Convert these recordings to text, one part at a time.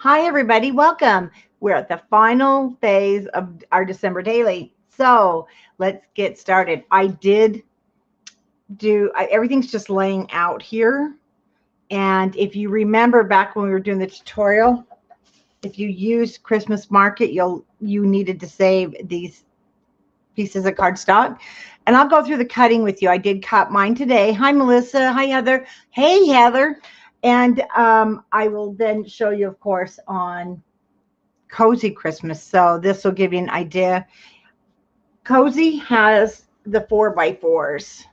Hi, everybody. Welcome. We're at the final phase of our December daily. So let's get started. Everything's just laying out here. And if you remember back when we were doing the tutorial, if you used Christmas Market, you needed to save these pieces of cardstock. And I'll go through the cutting with you. I did cut mine today. Hi, Melissa. Hi, Heather. Hey, Heather. And I will then show you, of course, on Cozy Christmas. So this will give you an idea. Cozy has the 4x4s.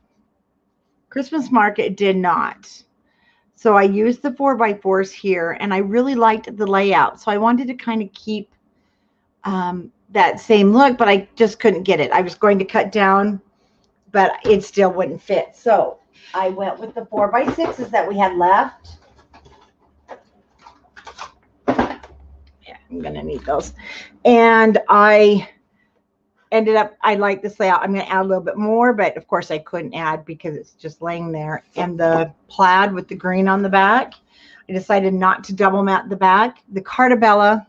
Christmas Market did not. So I used the 4x4s here, and I really liked the layout. So I wanted to kind of keep that same look, but I just couldn't get it. I was going to cut down, but it still wouldn't fit. So I went with the 4x6s that we had left. Yeah, I'm going to need those. And I like this layout. I'm going to add a little bit more, but of course I couldn't add because it's just laying there. And the plaid with the green on the back, I decided not to double mat the back. The Cartabella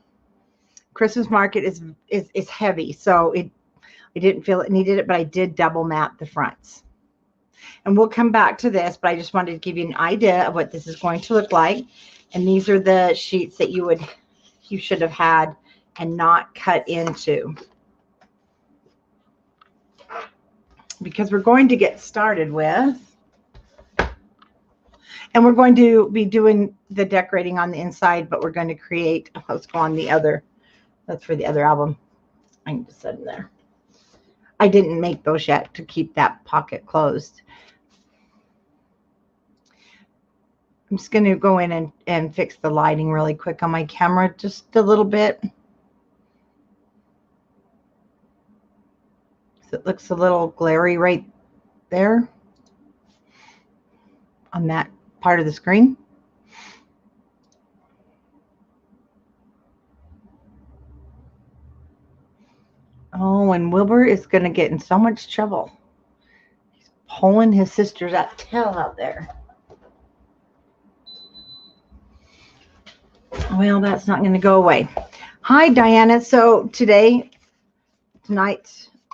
Christmas Market is heavy, so I didn't feel it needed it, but I did double mat the fronts. And we'll come back to this, but I just wanted to give you an idea of what this is going to look like. And these are the sheets that you should have had and not cut into. Because we're going to get started with, and we're going to be doing the decorating on the inside, but we're going to create, let's go on the other, that's for the other album. I can just set them there. I didn't make those yet to keep that pocket closed. I'm just going to go in and fix the lighting really quick on my camera, just a little bit. So it looks a little glary right there on that part of the screen. Oh, and Wilbur is going to get in so much trouble. He's pulling his sister's tail out there. Well, that's not going to go away. Hi, Diana. So tonight,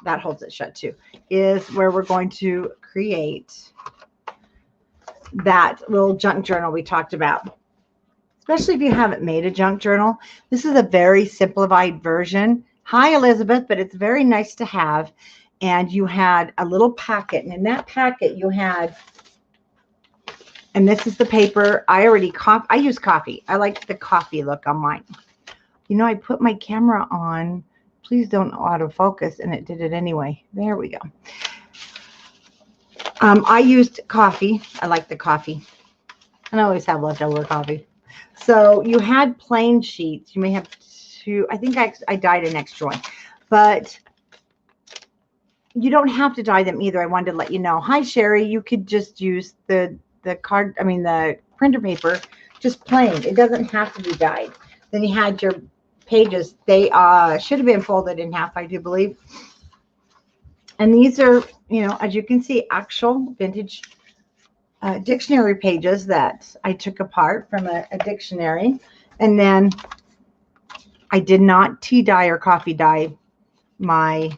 that holds it shut too, is where we're going to create that little junk journal we talked about. Especially if you haven't made a junk journal. This is a very simplified version. Hi, Elizabeth, but it's very nice to have. And you had a little packet, and in that packet you had, and this is the paper. I use coffee. I like the coffee look on mine. You know, I put my camera on. Please don't autofocus, and it did it anyway. There we go. I used coffee. I like the coffee. And I always have leftover coffee. So you had plain sheets. You may have two. I think I dyed an extra one. But you don't have to dye them either. I wanted to let you know. Hi, Sherry. You could just use the printer paper, just plain. It doesn't have to be dyed. Then you had your pages. They should have been folded in half, I do believe. And these are, you know, as you can see, actual vintage dictionary pages that I took apart from a dictionary. And then I did not tea dye or coffee dye my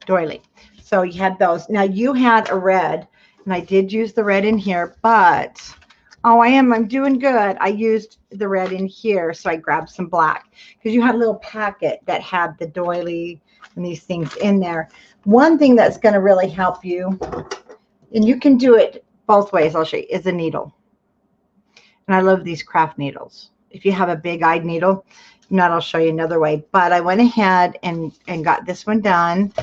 doily. So you had those. Now you had a red, and I did use the red in here, but I'm doing good. I used the red in here, so I grabbed some black because you had a little packet that had the doily and these things in there. One thing that's going to really help you, and you can do it both ways, I'll show you, is a needle. And I love these craft needles. If you have a big-eyed needle, if not, I'll show you another way. But I went ahead and got this one done.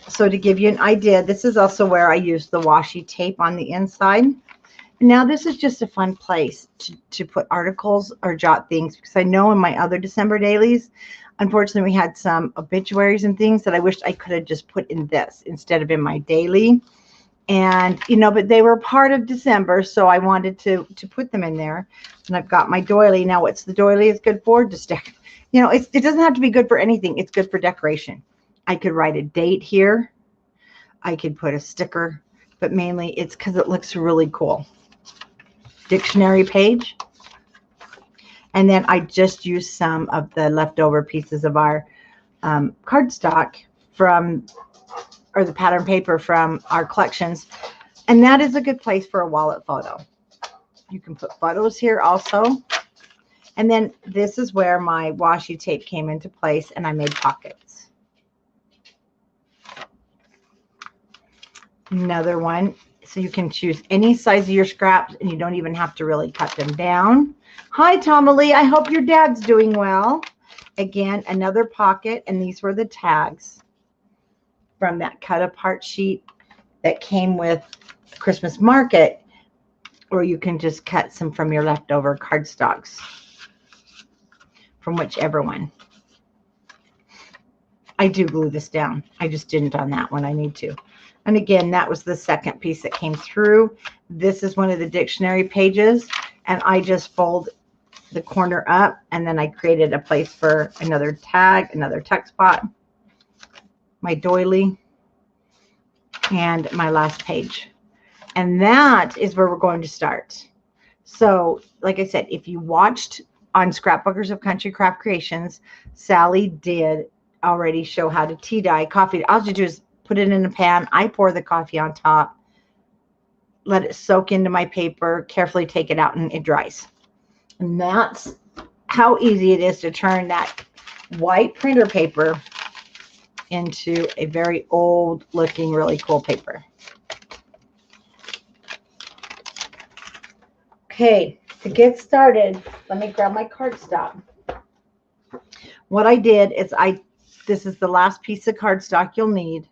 So to give you an idea, this is also where I used the washi tape on the inside. Now this is just a fun place to put articles or jot things, because I know in my other December dailies, unfortunately, we had some obituaries and things that I wished I could have just put in this instead of in my daily. And, you know, but they were part of December, so I wanted to put them in there. And I've got my doily. Now, what's the doily is good for? Just, you know, it doesn't have to be good for anything. It's good for decoration. I could write a date here. I could put a sticker, but mainly it's because it looks really cool. dictionary page. And then I just used some of the leftover pieces of our cardstock from, or the pattern paper from our collections. And that is a good place for a wallet photo. You can put photos here also. And then this is where my washi tape came into place, and I made pockets. Another one. So you can choose any size of your scraps, and you don't even have to really cut them down. Hi, Tomalee. I hope your dad's doing well. Again, another pocket, and these were the tags from that cut apart sheet that came with Christmas market, or you can just cut some from your leftover cardstocks from whichever one. I do glue this down. I just didn't on that one. I need to. And again, that was the second piece that came through. This is one of the dictionary pages, and I just fold the corner up, and then I created a place for another tag, another tuck spot, my doily, and my last page. And that is where we're going to start. So, like I said, if you watched on Scrapbookers of Country Craft Creations, Sally did already show how to tea dye coffee. All you do is put it in a pan. I pour the coffee on top, let it soak into my paper, carefully take it out, and it dries. And that's how easy it is to turn that white printer paper into a very old looking, really cool paper. Okay, to get started, let me grab my cardstock. What I did is this is the last piece of cardstock you'll need.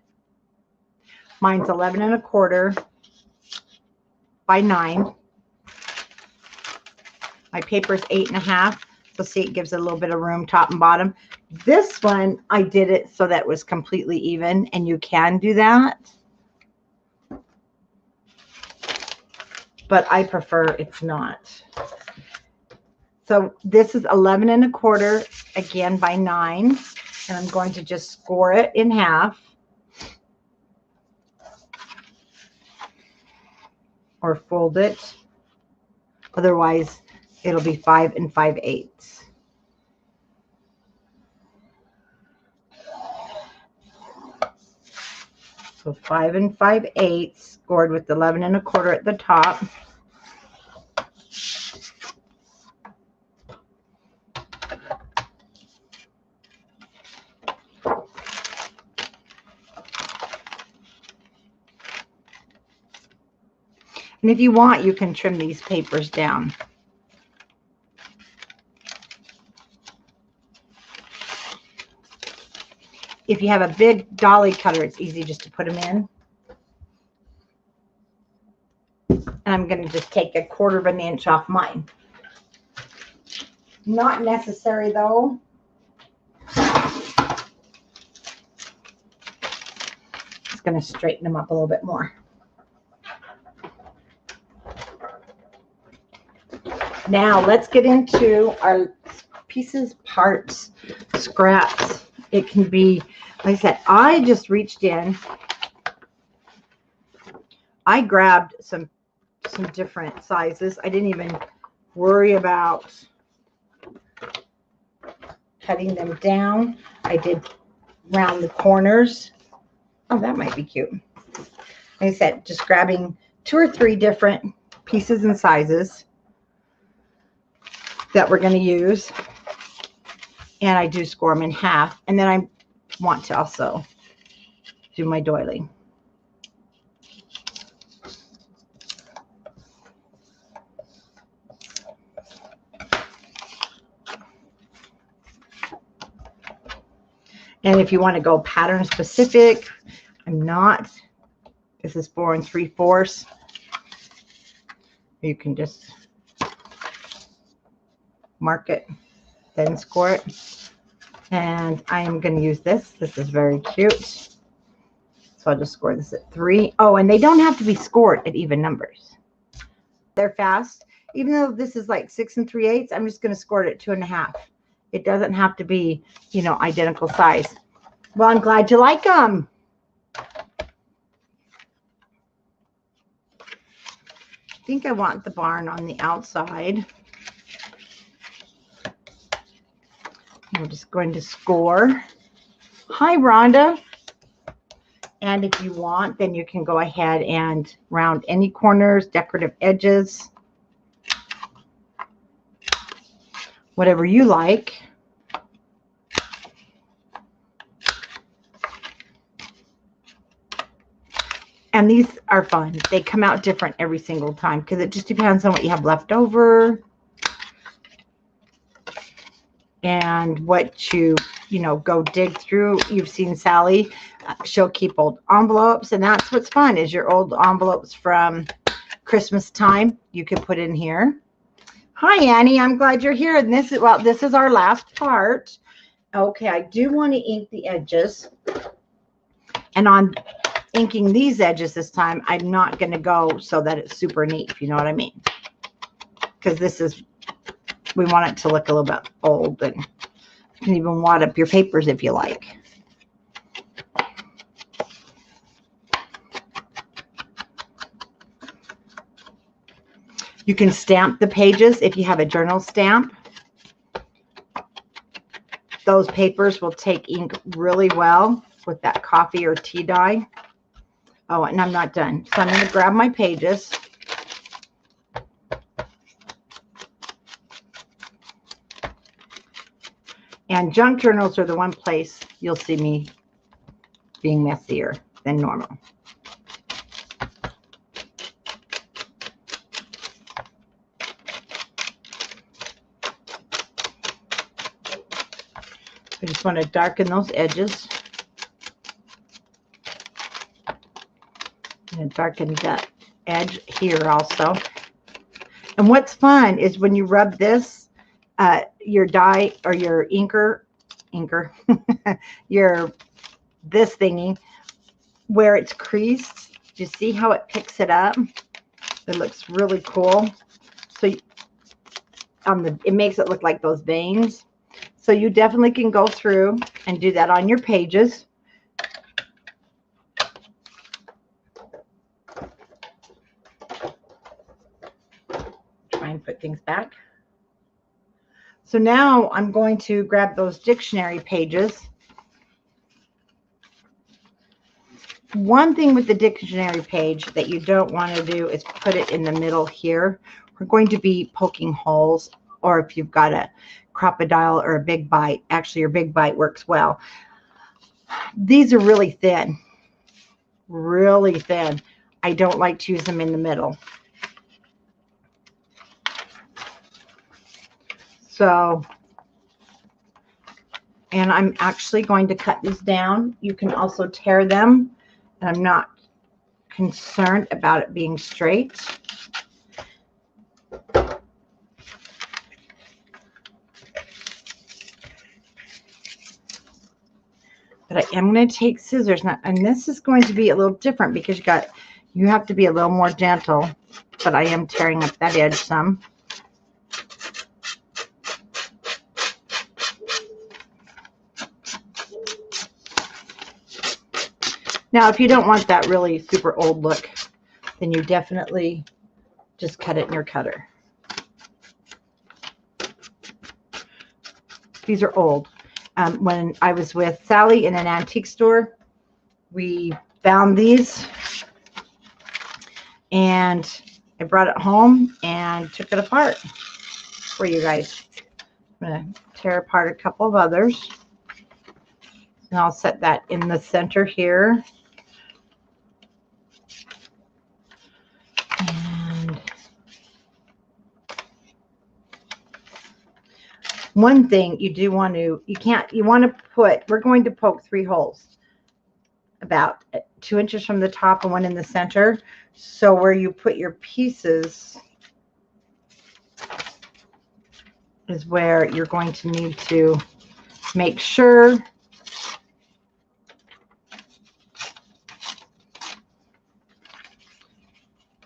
Mine's 11 1/4 by 9. My paper's 8 1/2. So see, it gives it a little bit of room, top and bottom. This one, I did it so that it was completely even, and you can do that. But I prefer it's not. So this is 11 1/4, again, by 9. And I'm going to just score it in half. Or fold it. Otherwise, it'll be 5 5/8. So 5 5/8 scored with 11 1/4 at the top. And if you want, you can trim these papers down. If you have a big dolly cutter, it's easy just to put them in. And I'm going to just take 1/4 inch off mine. Not necessary, though. Just going to straighten them up a little bit more. Now let's get into our pieces, parts, scraps. It can be, like I said, I just reached in. I grabbed some different sizes. I didn't even worry about cutting them down. I did round the corners. Oh, that might be cute. Like I said, just grabbing 2 or 3 different pieces and sizes that we're going to use, and I do score them in half, and then I want to also do my doily. And if you want to go pattern specific, I'm not. This is 4 3/4. You can just mark it, then score it. And I am going to use this. This is very cute. So I'll just score this at 3. Oh, and they don't have to be scored at even numbers. They're fast. Even though this is like 6 3/8, I'm just going to score it at 2 1/2. It doesn't have to be, you know, identical size. Well, I'm glad you like them. think I want the barn on the outside. We're just going to score. Hi, Rhonda. And if you want, then you can go ahead and round any corners, decorative edges, whatever you like. And these are fun. They come out different every single time because it just depends on what you have left over and what you go dig through. You've seen Sally. She'll keep old envelopes, and that's what's fun is your old envelopes from Christmas time. You can put in here. Hi, Annie. I'm glad you're here. And this is our last part. Okay, I do want to ink the edges. And on inking these edges this time, I'm not going to go so that it's super neat, if you know what I mean. Because we want it to look a little bit old, and you can even wad up your papers if you like. You can stamp the pages if you have a journal stamp. Those papers will take ink really well with that coffee or tea dye. Oh, and I'm not done. So I'm going to grab my pages. And junk journals are the one place you'll see me being messier than normal. I just want to darken those edges. And darken that edge here also. And what's fun is when you rub this, your dye or your inker, this thingy, where it's creased, do you see how it picks it up? It looks really cool. So it makes it look like those veins. So you definitely can go through and do that on your pages. Try and put things back. So now I'm going to grab those dictionary pages. One thing with the dictionary page that you don't want to do is put it in the middle here. We're going to be poking holes, or if you've got a crocodile or a big bite, actually your big bite works well. These are really thin, really thin. I don't like to use them in the middle. So, and I'm actually going to cut these down. You can also tear them, and I'm not concerned about it being straight. But I am going to take scissors now, and this is going to be a little different because you have to be a little more gentle, but I am tearing up that edge some. Now, if you don't want that really super old look, then you definitely just cut it in your cutter. These are old. When I was with Sally in an antique store, we found these, and I brought it home and took it apart for you guys. I'm going to tear apart a couple of others, and I'll set that in the center here. One thing you do want to, we're going to poke 3 holes about 2 inches from the top and 1 in the center. So where you put your pieces is where you're going to need to make sure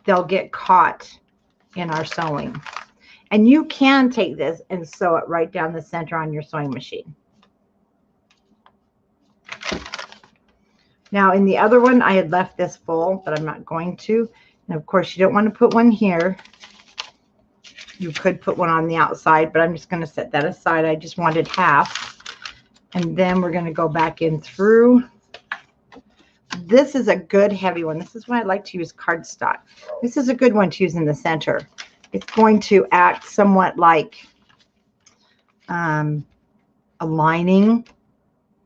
they'll get caught in our sewing. And you can take this and sew it right down the center on your sewing machine. Now, in the other one, I had left this full, but I'm not going to. And of course, you don't want to put one here. You could put one on the outside, but I'm just going to set that aside. I just wanted half. And then we're going to go back in through. This is a good heavy one. This is why I like to use cardstock. This is a good one to use in the center. It's going to act somewhat like a lining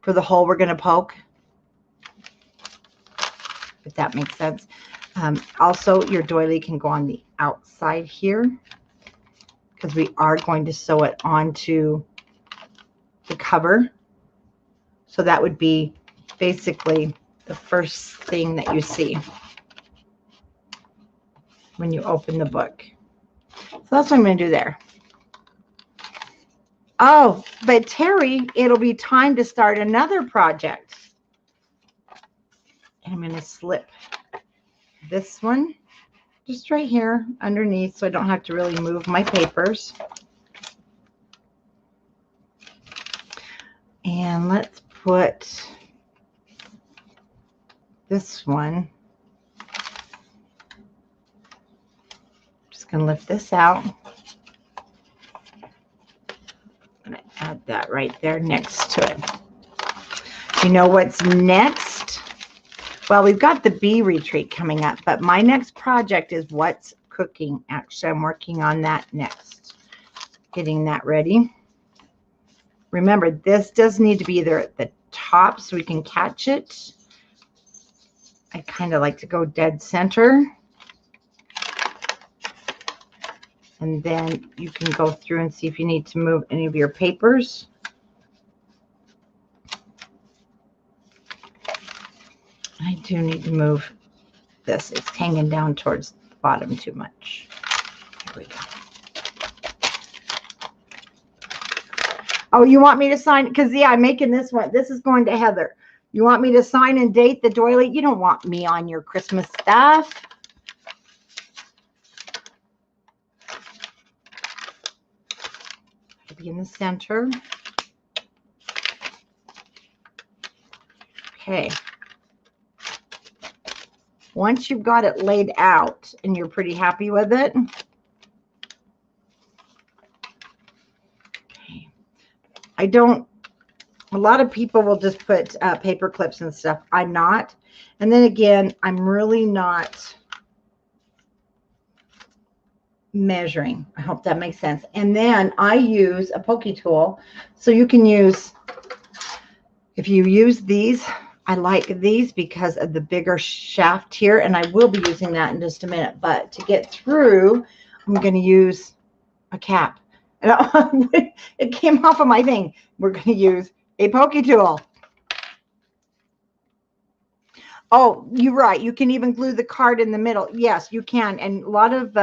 for the hole we're going to poke, if that makes sense. Also, your doily can go on the outside here because we are going to sew it onto the cover. So that would be basically the first thing that you see when you open the book. So that's what I'm going to do there. Oh, but Terry, it'll be time to start another project. And I'm going to slip this one just right here underneath so I don't have to really move my papers. And let's put this one. Just going to lift this out. I'm going to add that right there next to it. You know what's next? Well, we've got the bee retreat coming up, but my next project is what's cooking. Actually, I'm working on that next. Getting that ready. Remember, this does need to be either at the top so we can catch it. I kind of like to go dead center. And then you can go through and see if you need to move any of your papers. I do need to move this. It's hanging down towards the bottom too much. Here we go. Oh, you want me to sign? Because, yeah, I'm making this one. This is going to Heather. You want me to sign and date the doily? You don't want me on your Christmas stuff. It'll be in the center. Okay. Once you've got it laid out and you're pretty happy with it, okay. A lot of people will just put paper clips and stuff. I'm not. And then again, I'm really not measuring. I hope that makes sense. And then I use a pokey tool. So you can use, if you use these, I like these because of the bigger shaft here, and I will be using that in just a minute. But to get through, I'm going to use a cap. It came off of my thing. We're going to use a pokey tool. Oh, you're right. You can even glue the card in the middle. Yes, you can. And a lot of,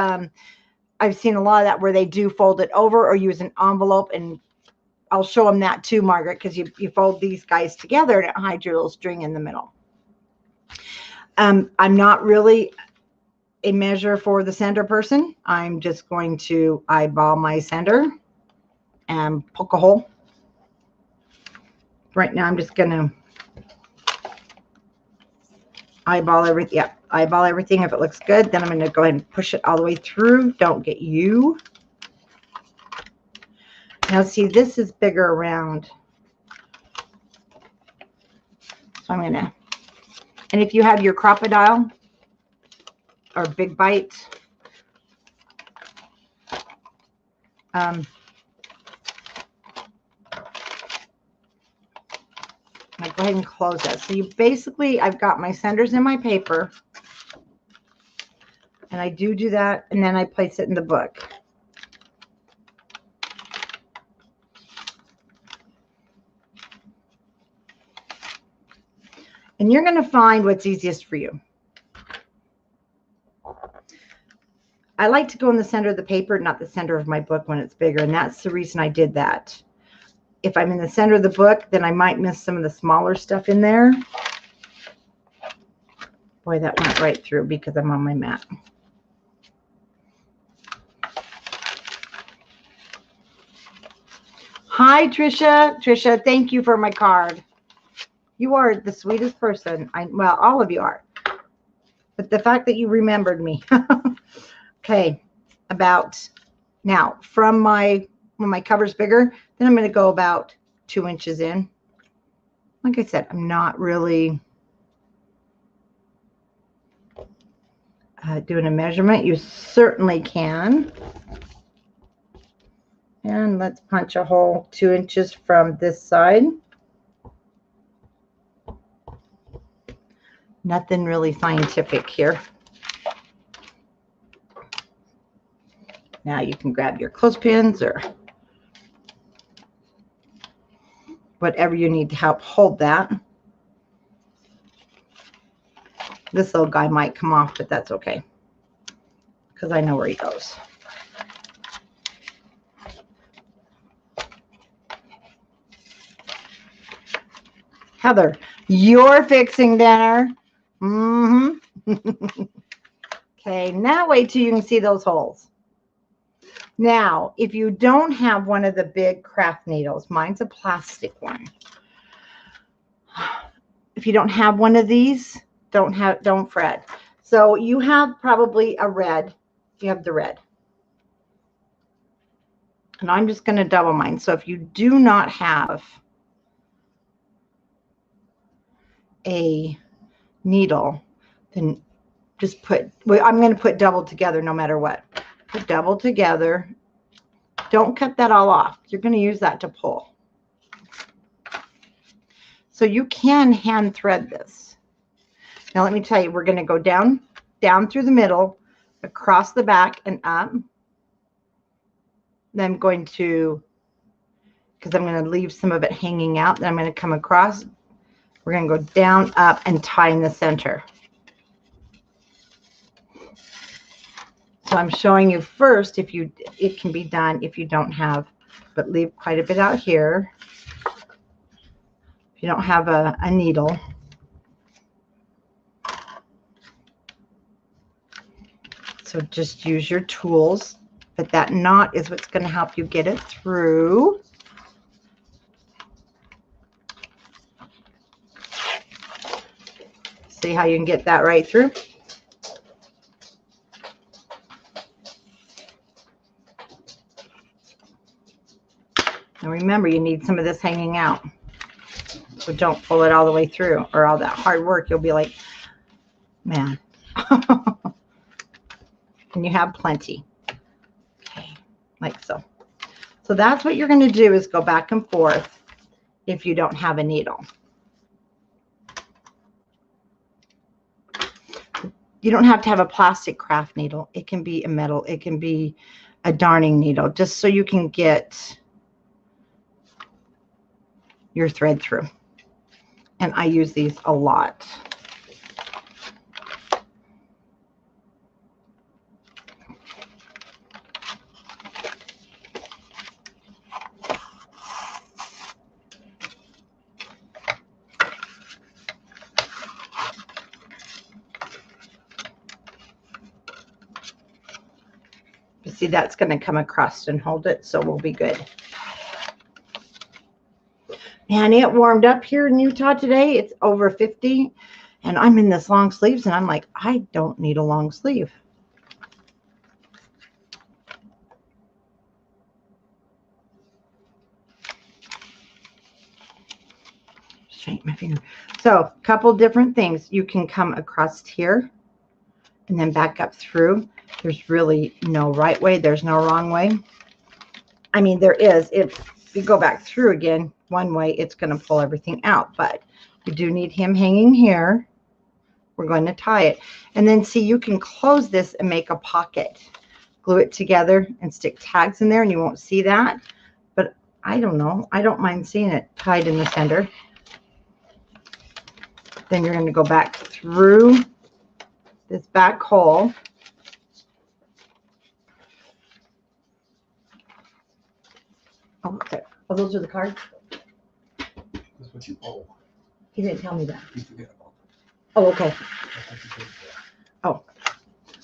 I've seen a lot of that where they do fold it over or use an envelope, and I'll show them that too, Margaret, because you fold these guys together and it hides your little string in the middle. I'm not really a measure for the center person. I'm just going to eyeball my center and poke a hole. Right now, I'm just going to eyeball everything. Yeah, eyeball everything. If it looks good, then I'm going to go ahead and push it all the way through. Don't get you. Now, see, this is bigger around. So I'm going to, and if you have your crocodile or big bite, I go ahead and close that. So you basically, I've got my centers in my paper, and I do that, and then I place it in the book. And you're going to find what's easiest for you. I like to go in the center of the paper, not the center of my book when it's bigger, and that's the reason I did that. If I'm in the center of the book, then I might miss some of the smaller stuff in there. Boy, that went right through because I'm on my mat. Hi, Trisha. Trisha, thank you for my card. You are the sweetest person. Well, all of you are. but the fact that you remembered me. Okay, about now from when my cover's bigger, then I'm going to go about 2 inches in. Like I said, I'm not really doing a measurement. You certainly can. And let's punch a hole 2 inches from this side. Nothing really scientific here. Now you can grab your clothespins or whatever you need to help hold that. This little guy might come off, but that's okay because I know where he goes. Heather, you're fixing dinner. Okay, now wait till you can see those holes. Now, if you don't have one of the big craft needles, mine's a plastic one. If you don't have one of these, don't fret. So you have probably a red. You have the red. And I'm just going to double mine. So if you do not have a needle, then just I'm going to put double together no matter what. Put double together. Don't cut that all off. You're going to use that to pull. So you can hand thread this. Now let me tell you, we're going to go down through the middle, across the back and up. Then I'm going to, because I'm going to leave some of it hanging out, then I'm going to come across. We're going to go down, up, and tie in the center. So I'm showing you first it can be done if you don't have, but leave quite a bit out here. If you don't have a needle. So just use your tools, but that knot is what's going to help you get it through. See how you can get that right through? And remember, you need some of this hanging out. So don't pull it all the way through, or all that hard work. You'll be like, man. And you have plenty. Okay, like so. So that's what you're going to do, is go back and forth if you don't have a needle. You don't have to have a plastic craft needle. It can be a metal. It can be a darning needle, just so you can get your thread through. And I use these a lot. You see, that's going to come across and hold it, so we'll be good. Man, it warmed up here in Utah today. It's over 50, and I'm in this long sleeves, and I'm like, I don't need a long sleeve. Straighten my finger. So, a couple different things. You can come across here and then back up through. There's really no right way. There's no wrong way. I mean, there is. If you go back through again one way, it's going to pull everything out, but you do need him hanging here. We're going to tie it, and then see, you can close this and make a pocket, glue it together and stick tags in there, and you won't see that, but I don't know, I don't mind seeing it tied in the center. Then you're going to go back through this back hole. Oh, sorry. Oh, those are the cards? That's what you pull. He didn't tell me that. You forget about them. Oh, okay. Oh,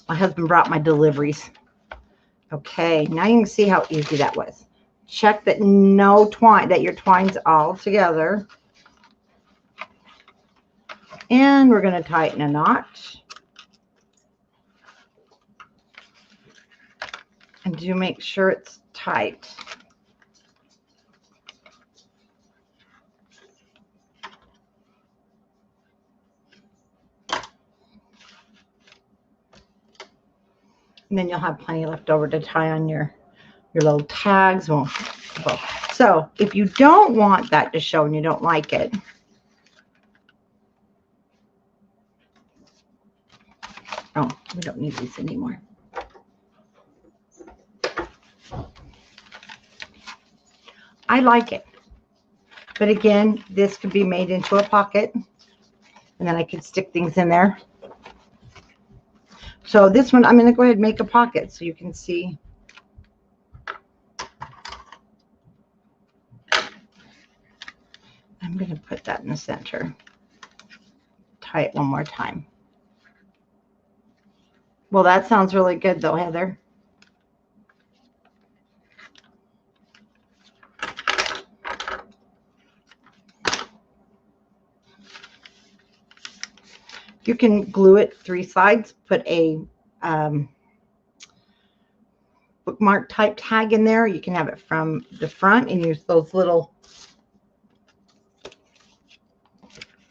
my husband brought my deliveries. Okay, now you can see how easy that was. Check that that your twine's all together. And we're going to tighten a knot. And do make sure it's tight. And then you'll have plenty left over to tie on your little tags. Well, so if you don't want that to show and you don't like it, oh, we don't need these anymore. I like it. But again, this could be made into a pocket. And then I could stick things in there. So this one, I'm going to go ahead and make a pocket so you can see. I'm going to put that in the center. Tie it one more time. Well, that sounds really good though, Heather. You can glue it 3 sides, put a bookmark type tag in there. You can have it from the front and use those little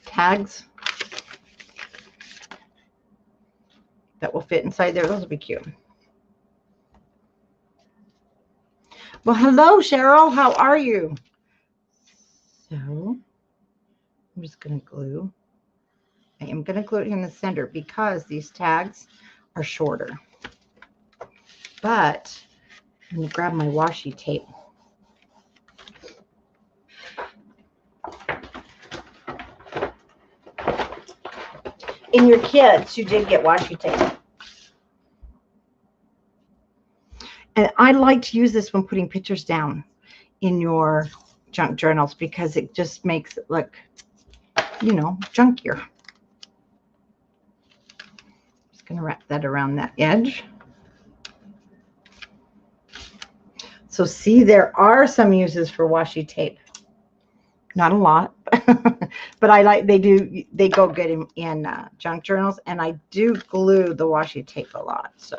tags that will fit inside there. Those will be cute. Well, hello, Cheryl. How are you? So I'm just going to glue. I am going to glue it in the center because these tags are shorter. But I'm going to grab my washi tape. In your kits, you did get washi tape. And I like to use this when putting pictures down in your junk journals because it just makes it look, you know, junkier. Just going to wrap that around that edge. So see, there are some uses for washi tape. Not a lot, but I like, they go good in junk journals, and I do glue the washi tape a lot, so.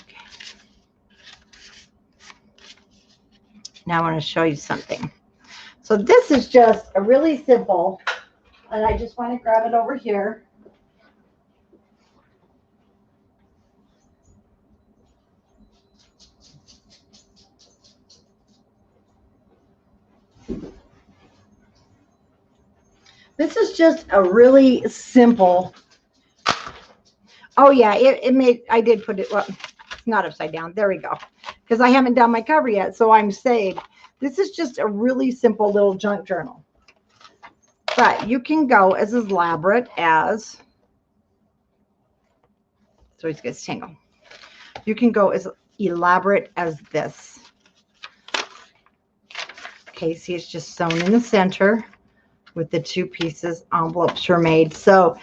Okay. Now I want to show you something. So this is just a really simple, and I just want to grab it over here. This is just a really simple. Oh yeah, it made, I did put it, well, it's not upside down. There we go. Because I haven't done my cover yet, so I'm saved. This is just a really simple little junk journal. But you can go as elaborate as, so it gets tangled. You can go as elaborate as this. Okay, see, it's just sewn in the center with the 2 pieces. Envelopes were made. So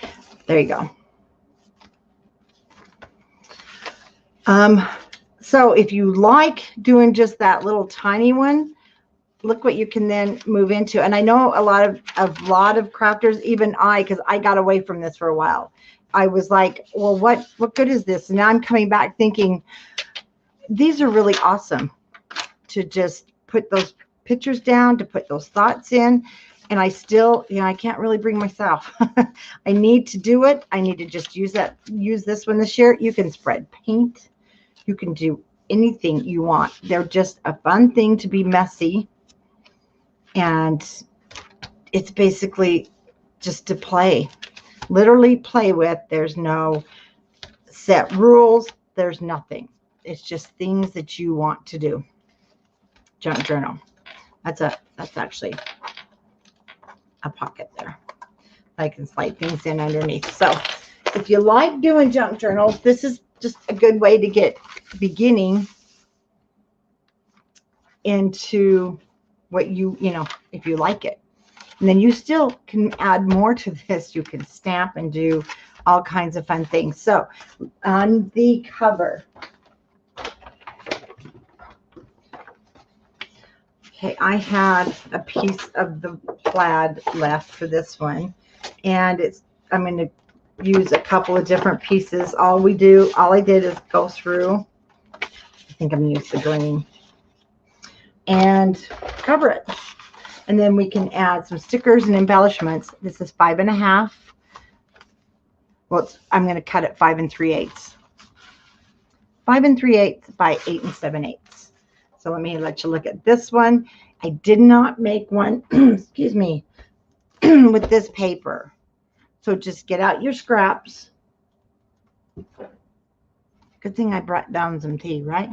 there you go. So if you like doing just that little tiny one, look what you can then move into. And I know a lot of crafters, even because I got away from this for a while. I was like, well, what good is this? And now I'm coming back thinking these are really awesome to just put those pictures down, to put those thoughts in. And I still, you know, I can't really bring myself. I need to do it. I need to just use this one this year. You can spread paint. You can do anything you want. They're just a fun thing to be messy. And it's basically just to play, literally play with. There's no set rules. There's nothing. It's just things that you want to do. Junk journal. That's actually a pocket there. I can slide things in underneath. So if you like doing junk journals, this is just a good way to get beginning into what you know, if you like it. And then you still can add more to this. You can stamp and do all kinds of fun things. So on the cover, Okay, I had a piece of the plaid left for this one, and I'm going to use a couple of different pieces. All I did is go through, I think I'm going to use the green, and cover it. And then we can add some stickers and embellishments. This is 5.5. Well, I'm going to cut it 5 3/8. 5 3/8 by 8 7/8. So let me let you look at this one. I did not make one, excuse me, with this paper. So just get out your scraps. Good thing I brought down some tea, right?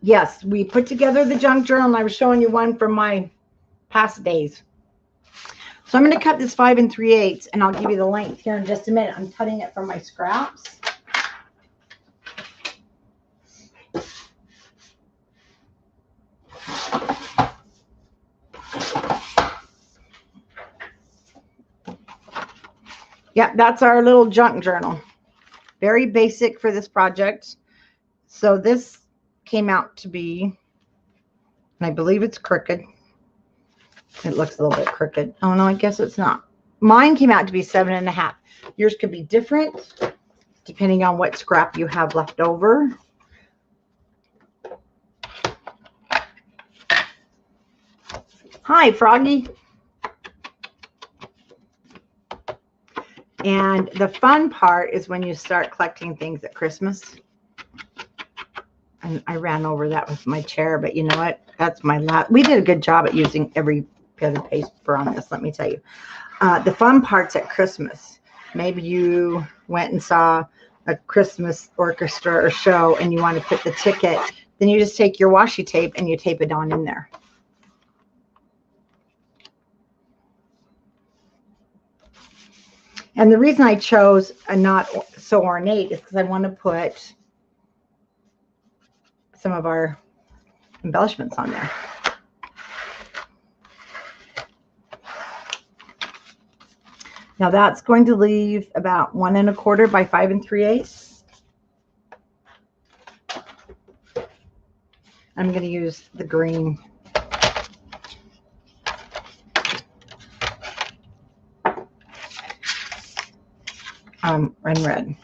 Yes, we put together the junk journal, and I was showing you one from my past days. So I'm going to cut this 5 3/8, and I'll give you the length here in just a minute. I'm cutting it from my scraps. Yeah, that's our little junk journal. Very basic for this project. So this came out to be, and I believe it's crooked. It looks a little bit crooked. Oh no, I guess it's not. Mine came out to be 7.5. Yours could be different depending on what scrap you have left over. Hi, Froggy. And the fun part is when you start collecting things at Christmas. And I ran over that with my chair, but you know what? That's my last. We did a good job at using every bit of paper on this, let me tell you. The fun part's at Christmas. Maybe you went and saw a Christmas orchestra or show and you want to put the ticket. Then you just take your washi tape and you tape it on in there. And the reason I chose a not so ornate is because I want to put some of our embellishments on there. Now that's going to leave about 1 1/4 by 5 3/8. I'm going to use the green. And red.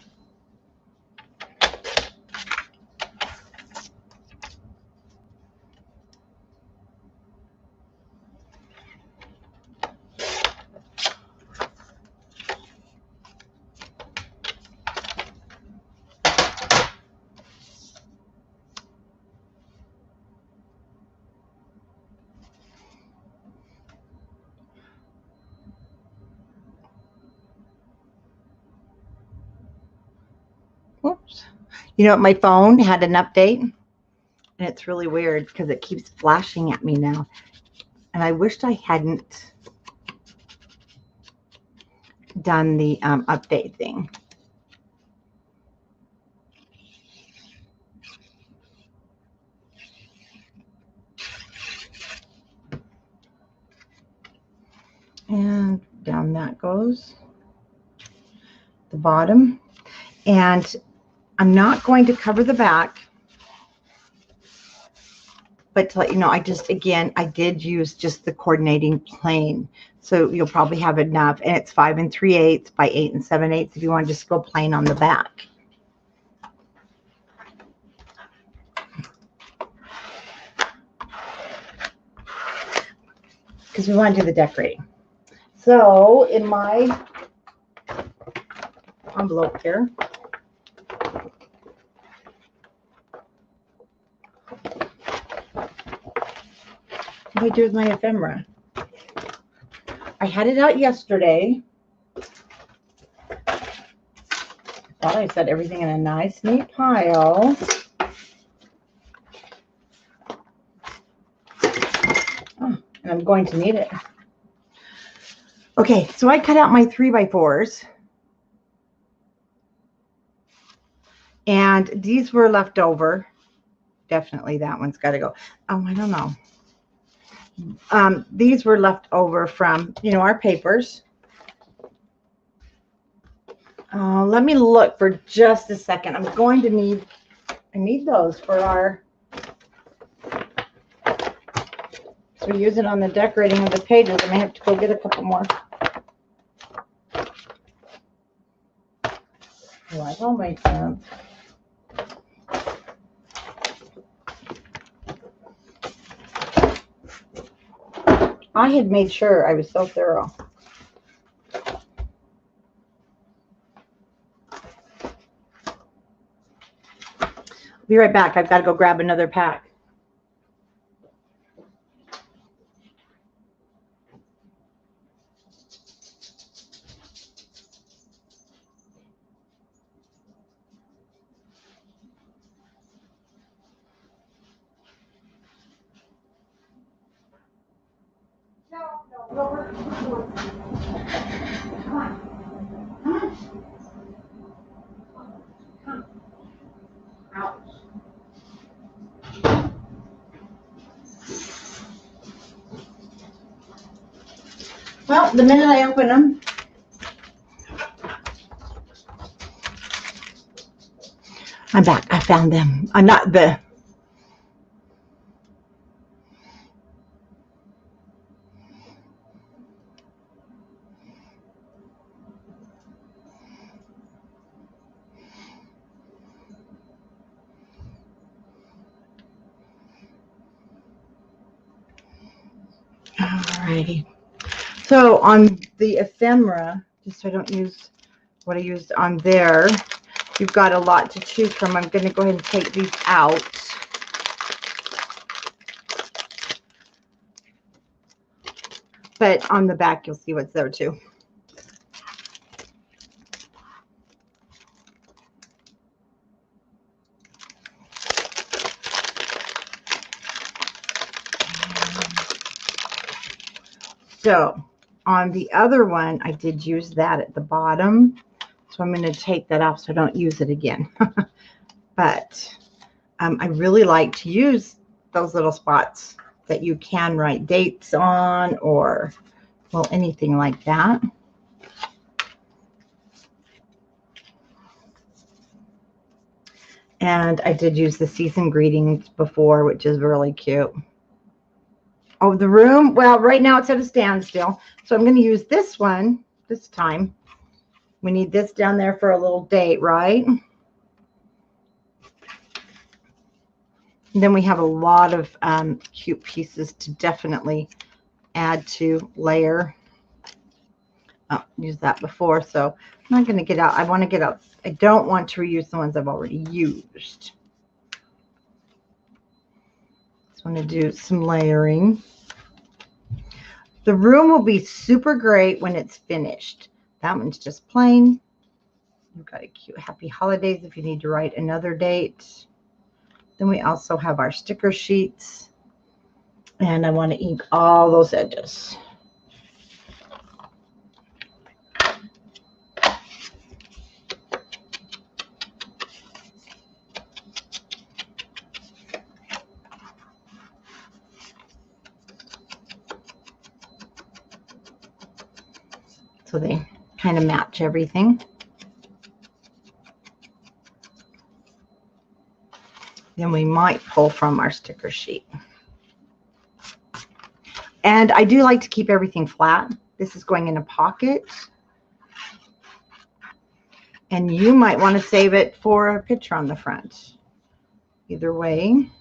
Whoops. You know, my phone had an update, and it's really weird because it keeps flashing at me now. And I wished I hadn't done the update thing. And down that goes the bottom. And I'm not going to cover the back, but to let you know, I did use just the coordinating plain. So you'll probably have enough. And it's 5 3/8 by 8 7/8 if you want to just go plain on the back. Because we want to do the decorating. So in my envelope here, what do I do with my ephemera? I had it out yesterday. I thought I set everything in a nice, neat pile. Oh, and I'm going to need it. Okay, so I cut out my 3x4s. And these were left over. Definitely that one's got to go. Oh, I don't know. These were left over from, our papers. Let me look for just a second. I need those for our we use it on the decorating of the pages. I may have to go get a couple more. Well, that all makes sense. I had made sure I was so thorough. Be right back. I've got to go grab another pack. Well, the minute I open them, I'm back. I found them. I'm not the. Alrighty. So on the ephemera, just so I don't use what I used on there, you've got a lot to choose from. I'm going to go ahead and take these out. But on the back, you'll see what's there too. So on the other one, I did use that at the bottom. So I'm going to take that off so I don't use it again. But I really like to use those little spots that you can write dates on, or, well, anything like that. And I did use the season greetings before, which is really cute. Oh, the room. Well, right now it's at a standstill. So I'm going to use this one this time. We need this down there for a little date, right? And then we have a lot of cute pieces to definitely add to layer. Oh, used that before, so I'm not going to get out. I want to get out. I don't want to reuse the ones I've already used. Just want to do some layering. The room will be super great when it's finished. That one's just plain. We've got a cute happy holidays if you need to write another date. Then we also have our sticker sheets. And I want to ink all those edges. So they kind of match everything. Then we might pull from our sticker sheet. And I do like to keep everything flat. This is going in a pocket. And you might want to save it for a picture on the front. Either way.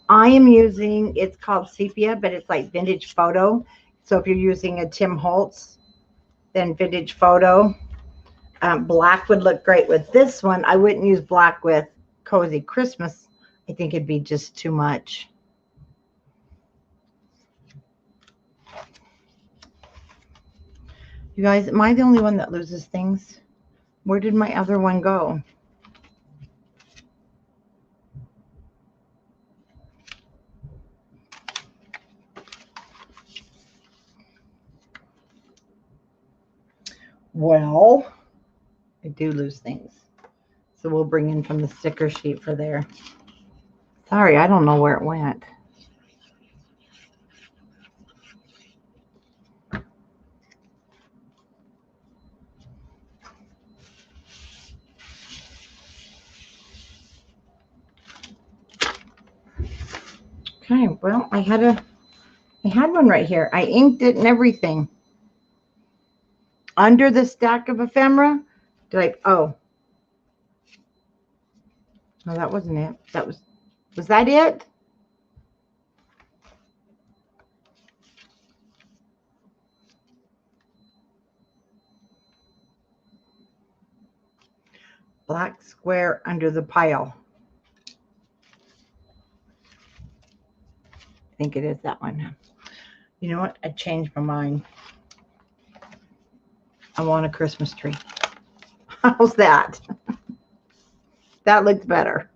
I am using, it's called sepia, but it's like vintage photo. So if you're using a Tim Holtz, then vintage photo. Black would look great with this one. I wouldn't use black with Cozy Christmas. I think it'd be just too much. You guys, am I the only one that loses things? Where did my other one go? Well, I do lose things. So we'll bring in from the sticker sheet for there. Sorry, I don't know where it went. Okay, well, I had one right here. I inked it and everything. Under the stack of ephemera, oh. No, that wasn't it. Was that it? Black square under the pile. I think it is that one. You know what? I changed my mind. I want a Christmas tree. How's that? That looks better.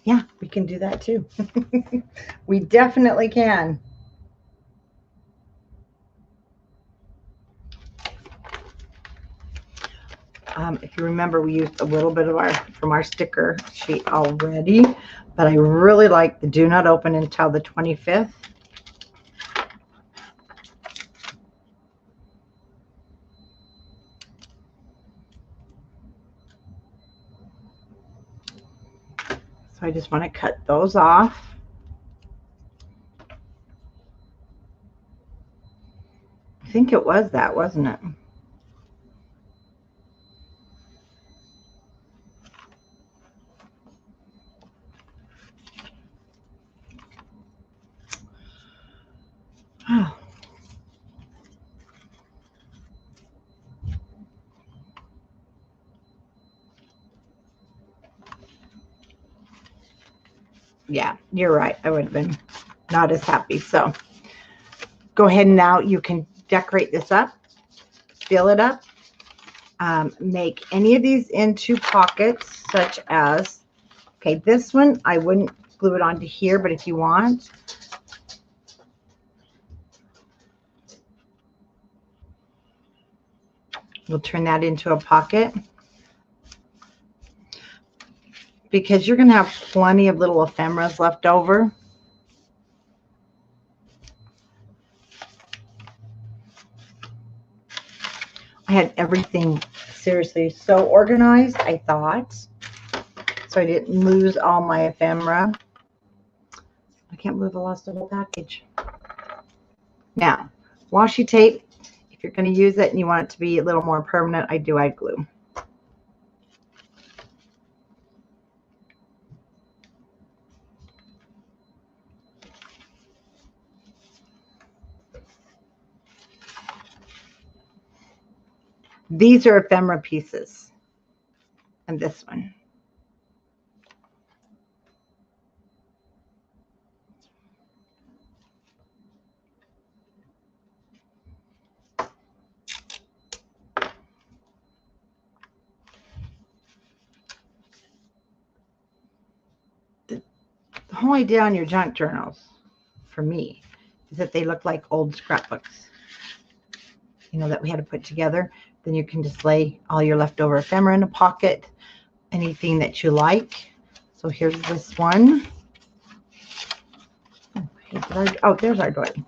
Yeah, we can do that too. We definitely can. If you remember, we used a little bit of from our sticker sheet already, but I really like the do not open until the 25th. So I just want to cut those off. I think it was that, wasn't it? Oh. Yeah, you're right. I would have been not as happy. So go ahead and now you can decorate this up, fill it up, make any of these into pockets, such as, okay, this one, I wouldn't glue it onto here, but if you want, we'll turn that into a pocket. Because you're going to have plenty of little ephemeras left over. I had everything seriously so organized, I thought, so I didn't lose all my ephemera. I can't believe I lost the whole package. Now, washi tape, if you're going to use it and you want it to be a little more permanent, I do add glue. These are ephemera pieces, and this one. The whole idea on your junk journals, for me, is that they look like old scrapbooks, you know, that we had to put together. Then you can just lay all your leftover ephemera in a pocket, anything that you like. So here's this one. Oh, there's our doily.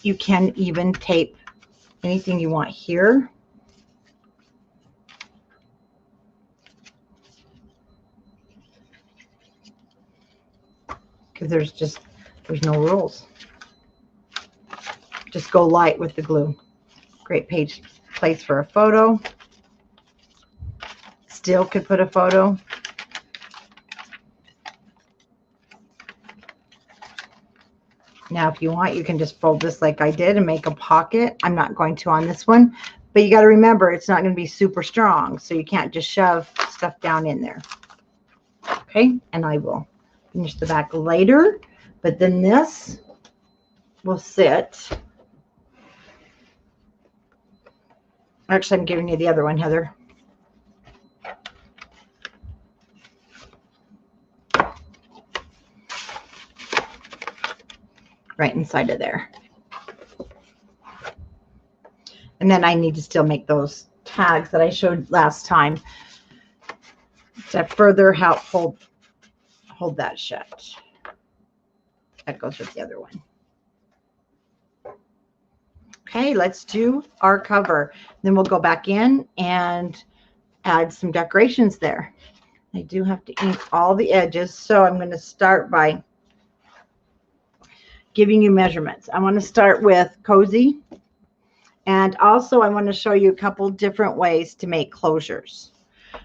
You can even tape anything you want here. Because there's no rules. Just go light with the glue. Great place for a photo. Still could put a photo. Now, if you want, you can just fold this like I did and make a pocket. I'm not going to on this one, but you got to remember it's not going to be super strong, so you can't just shove stuff down in there. Okay, and I will finish the back later, but then this will sit. Actually, I'm giving you the other one, Heather. Right inside of there. And then I need to still make those tags that I showed last time to further help hold that shut. That goes with the other one. Okay, let's do our cover. Then we'll go back in and add some decorations there. I do have to ink all the edges, so I'm going to start by giving you measurements. I want to start with cozy, and also I want to show you a couple different ways to make closures.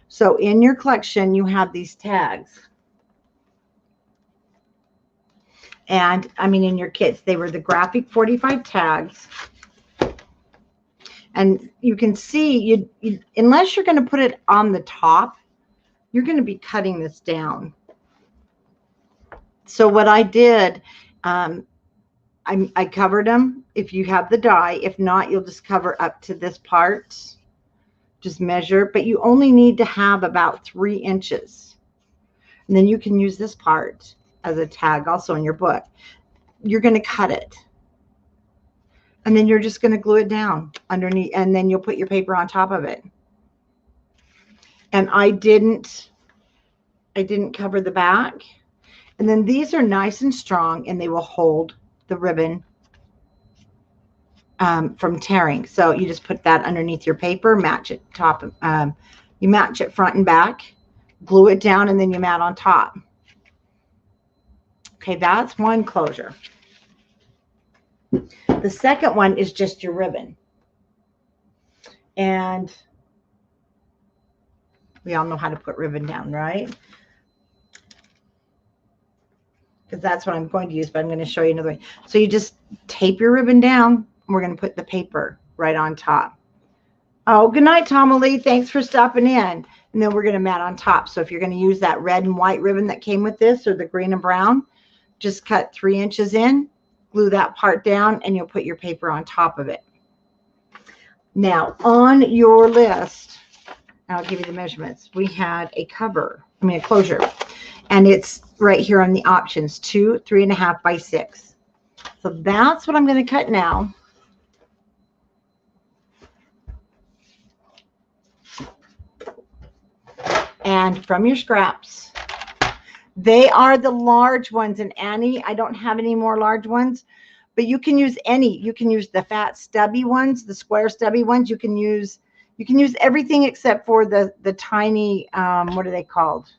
So in your collection, you have these tags. And I mean, in your kits, they were the graphic 45 tags. And you can see, unless you're going to put it on the top, you're going to be cutting this down. So what I did, I covered them. If you have the die, if not, you'll just cover up to this part. Just measure, but you only need to have about 3 inches. And then you can use this part as a tag also in your book. You're going to cut it. And then you're just going to glue it down underneath, and then you'll put your paper on top of it. And I didn't cover the back. And then these are nice and strong, and they will hold the ribbon from tearing. So you just put that underneath your paper, match it top. You match it front and back, glue it down, and then you mat on top. Okay, that's one closure. The second one is just your ribbon. And we all know how to put ribbon down, right? Because that's what I'm going to use, but I'm going to show you another way. So you just tape your ribbon down, and we're going to put the paper right on top. Oh, good night, Tomalee. Thanks for stopping in. And then we're going to mat on top. So if you're going to use that red and white ribbon that came with this, or the green and brown, just cut 3 inches in, glue that part down, and you'll put your paper on top of it. Now, on your list, I'll give you the measurements. We had a closure, and it's right here on the options, 2 3.5 by 6. So that's what I'm going to cut now. And from your scraps, they are the large ones. And Annie, I don't have any more large ones, but you can use any. You can use the fat stubby ones, the square stubby ones. You can use everything except for the tiny, what are they called?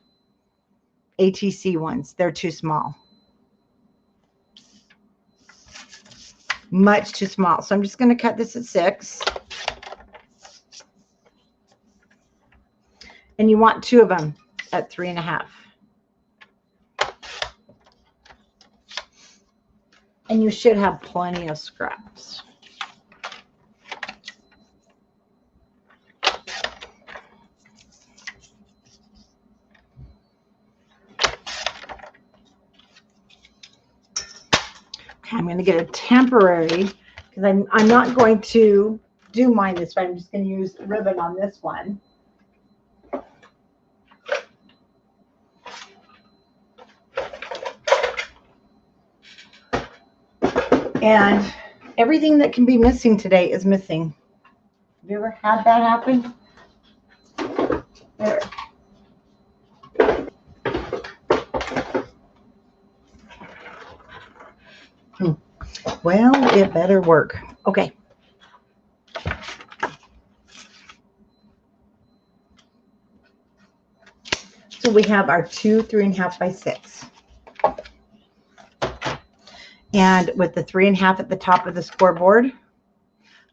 ATC ones. They're too small. Much too small. So I'm just going to cut this at 6. And you want 2 of them at 3.5. And you should have plenty of scraps. Okay, I'm going to get a temporary, because I'm not going to do mine this way. I'm just going to use ribbon on this one. And everything that can be missing today is missing. Have you ever had that happen? There. Well, it better work. Okay. So we have our 2 3.5 by 6. And with the 3.5 at the top of the scoreboard,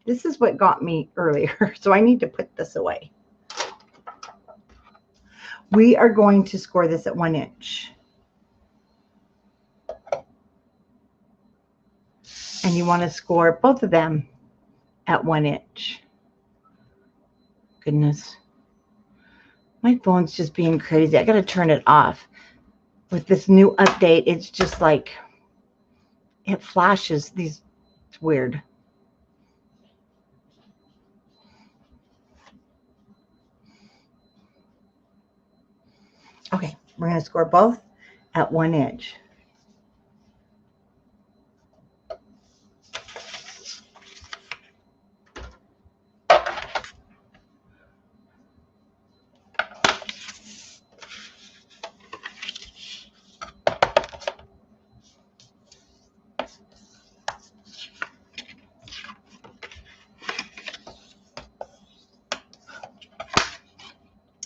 this is what got me earlier. So I need to put this away. We are going to score this at 1 inch. And you want to score both of them at 1 inch. Goodness. My phone's just being crazy. I got to turn it off. with this new update, it's just like, it flashes these, it's weird. Okay, we're going to score both at 1 inch.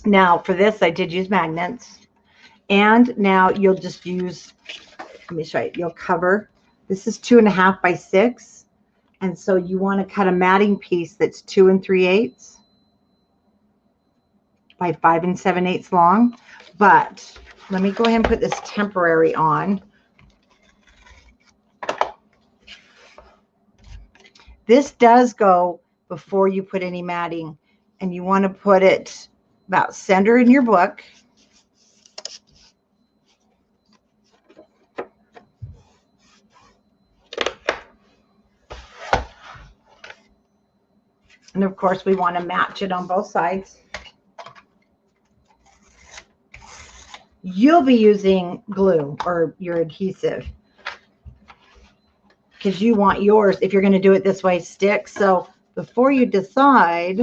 Now for this, I did use magnets, and now you'll just use, let me show you, you'll cover, this is 2.5 by 6, and so you want to cut a matting piece that's 2 3/8 by 5 7/8 long. But let me go ahead and put this temporary on. This does go before you put any matting, and you want to put it about center in your book. And of course, we want to match it on both sides. You'll be using glue or your adhesive, because you want yours, if you're going to do it this way, stick. So before you decide,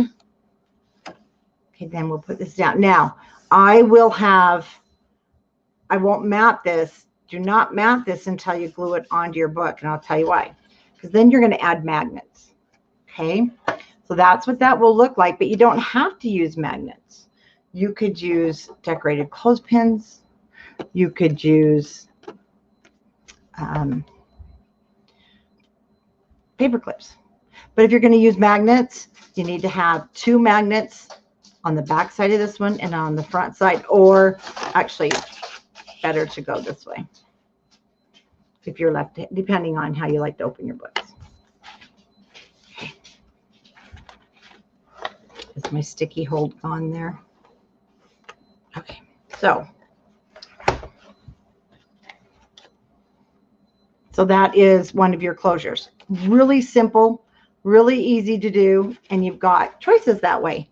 okay, then we'll put this down. Now, I won't map this. Do not map this until you glue it onto your book, and I'll tell you why. Because then you're going to add magnets. Okay, so that's what that will look like, but you don't have to use magnets. You could use decorated clothespins. You could use paper clips. But if you're going to use magnets, you need to have 2 magnets on the back side of this one and on the front side, or actually better to go this way if you're left, depending on how you like to open your books. Okay. Is my sticky hold gone there? Okay, so that is one of your closures. Really simple, really easy to do, and you've got choices that way.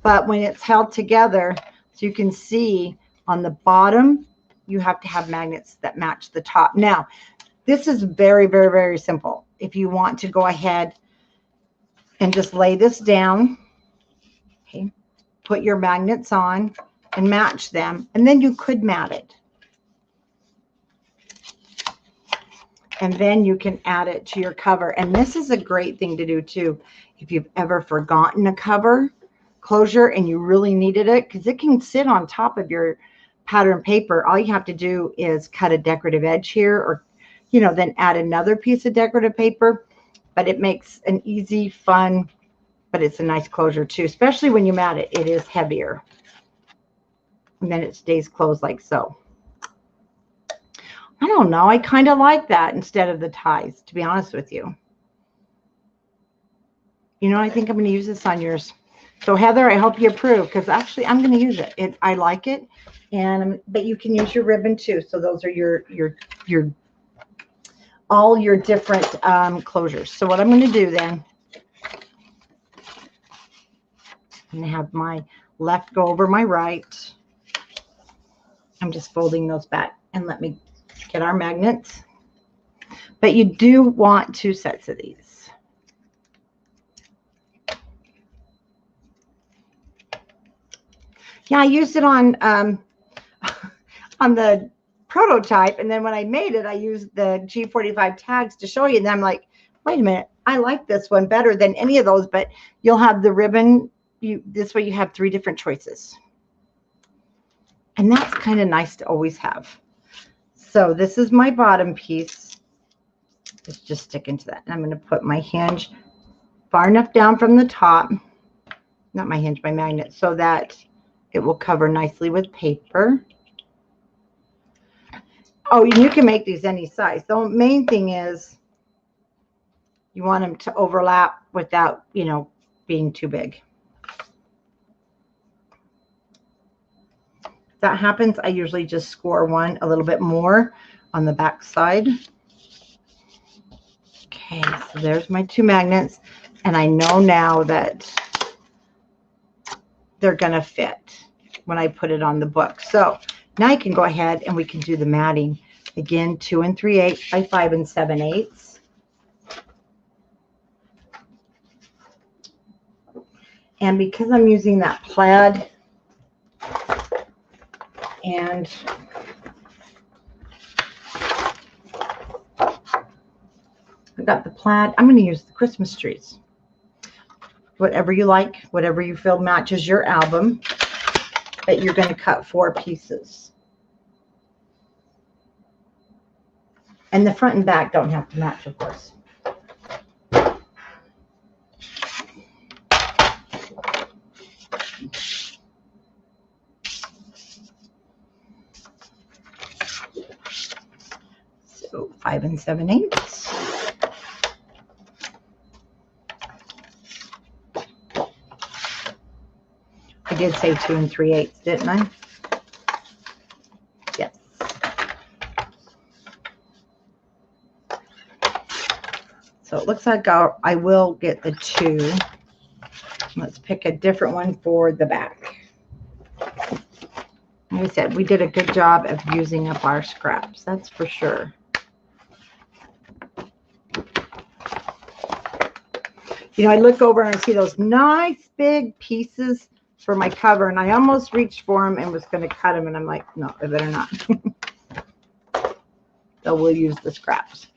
But when it's held together, so you can see on the bottom, you have to have magnets that match the top. Now, this is very, very, very simple. If you want to go ahead and just lay this down, okay, put your magnets on and match them, and then you could mat it. And then you can add it to your cover. And this is a great thing to do too, if you've ever forgotten a cover closure and you really needed it, because it can sit on top of your pattern paper. All you have to do is cut a decorative edge here, or, you know, then add another piece of decorative paper. But it makes an easy, fun, but it's a nice closure too, especially when you mat it. It is heavier. And then it stays closed like so. I don't know. I kind of like that instead of the ties, to be honest with you. You know, I think I'm going to use this on yours. So Heather, I hope you approve, because actually I'm going to use it. I like it, but you can use your ribbon too. So those are your all your different closures. So what I'm going to do then, I'm going to have my left go over my right. I'm just folding those back, and let me get our magnets. But you do want 2 sets of these. Yeah, I used it on the prototype, and then when I made it, I used the G45 tags to show you, and I'm like, wait a minute, I like this one better than any of those. But you'll have the ribbon, this way you have 3 different choices, and that's kind of nice to always have. So this is my bottom piece. It's just sticking to that. And I'm going to put my hinge far enough down from the top, not my hinge, my magnet, so that it will cover nicely with paper. Oh, you can make these any size. The main thing is you want them to overlap without, you know, being too big. that happens, I usually just score one a little bit more on the back side. Okay, so there's my 2 magnets, and I know now that they're going to fit when I put it on the book. So now I can go ahead and we can do the matting. Again, 2 3/8 by 5 7/8. And because I'm using that plaid and I got the plaid, I'm going to use the Christmas trees. Whatever you like, whatever you feel matches your album, but you're going to cut 4 pieces. And the front and back don't have to match, of course. So 5 7/8. I did say 2 3/8, didn't I? Yes. So it looks like I will get the 2. Let's pick a different one for the back. Like I said, we did a good job of using up our scraps. That's for sure. You know, I look over and I see those nice big pieces for my cover, and I almost reached for them and was going to cut them, and I'm like, no, I better not. So we'll use the scraps.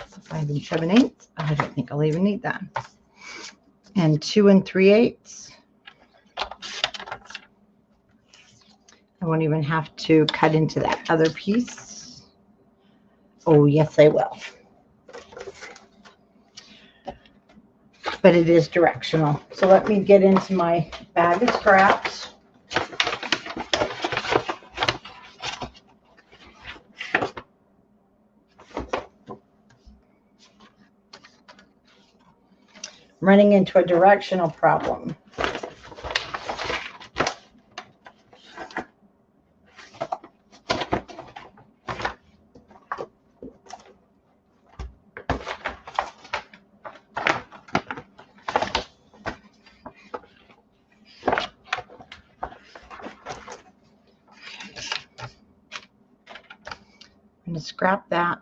So 5 7/8. I don't think I'll even need that. And 2 3/8. I won't even have to cut into that other piece. Oh, yes, I will. But it is directional. So let me get into my bag of scraps. I'm running into a directional problem. I'm going to scrap that.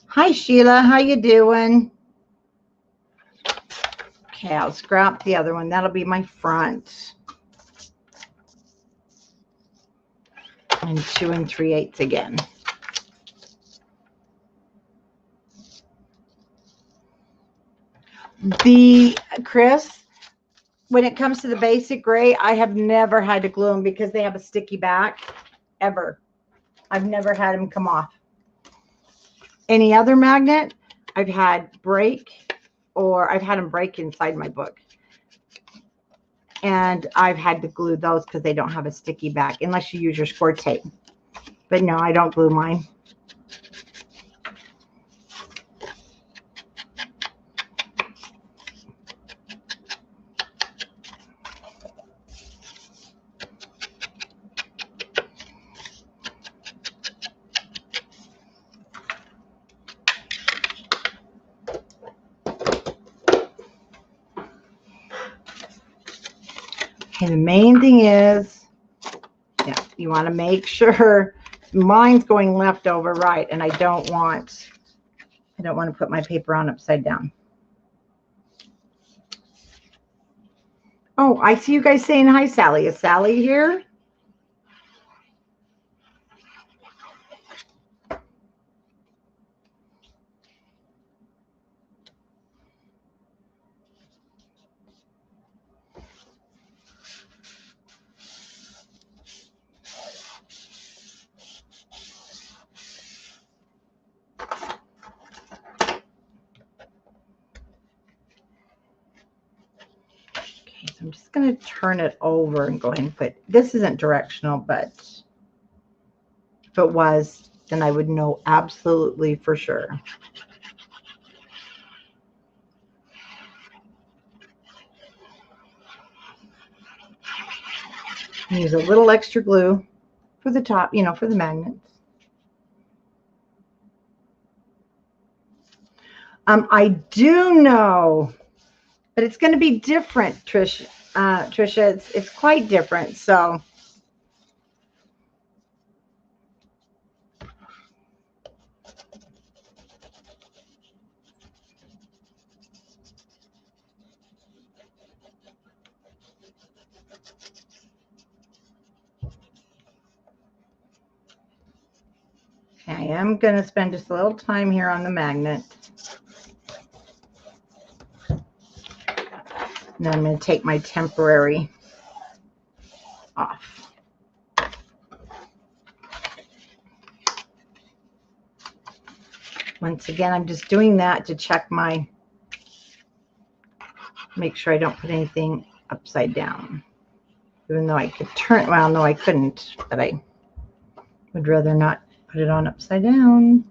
Hi, Sheila. How you doing? Okay, I'll scrap the other one. That'll be my front. And 2 3/8 again. Chris, when it comes to the basic gray, I have never had to glue them because they have a sticky back, ever. I've never had them come off. Any other magnet, I've had break, or I've had them break inside my book. And I've had to glue those because they don't have a sticky back, unless you use your score tape. But no, I don't glue mine. Okay, the main thing is, yeah, you want to make sure mine's going left over right, and I don't want to put my paper on upside down. Oh, I see you guys saying hi, Sally. Is Sally here? I'm just going to turn it over and go ahead and put, this isn't directional, but if it was, then I would know absolutely for sure. Use a little extra glue for the top, you know, for the magnets. I do know, but it's going to be different, Trisha. It's quite different. So I am going to spend just a little time here on the magnet. And then I'm going to take my temporary off. Once again, I'm just doing that to check make sure I don't put anything upside down. Even though I could turn, well, no, I couldn't, but I would rather not put it on upside down.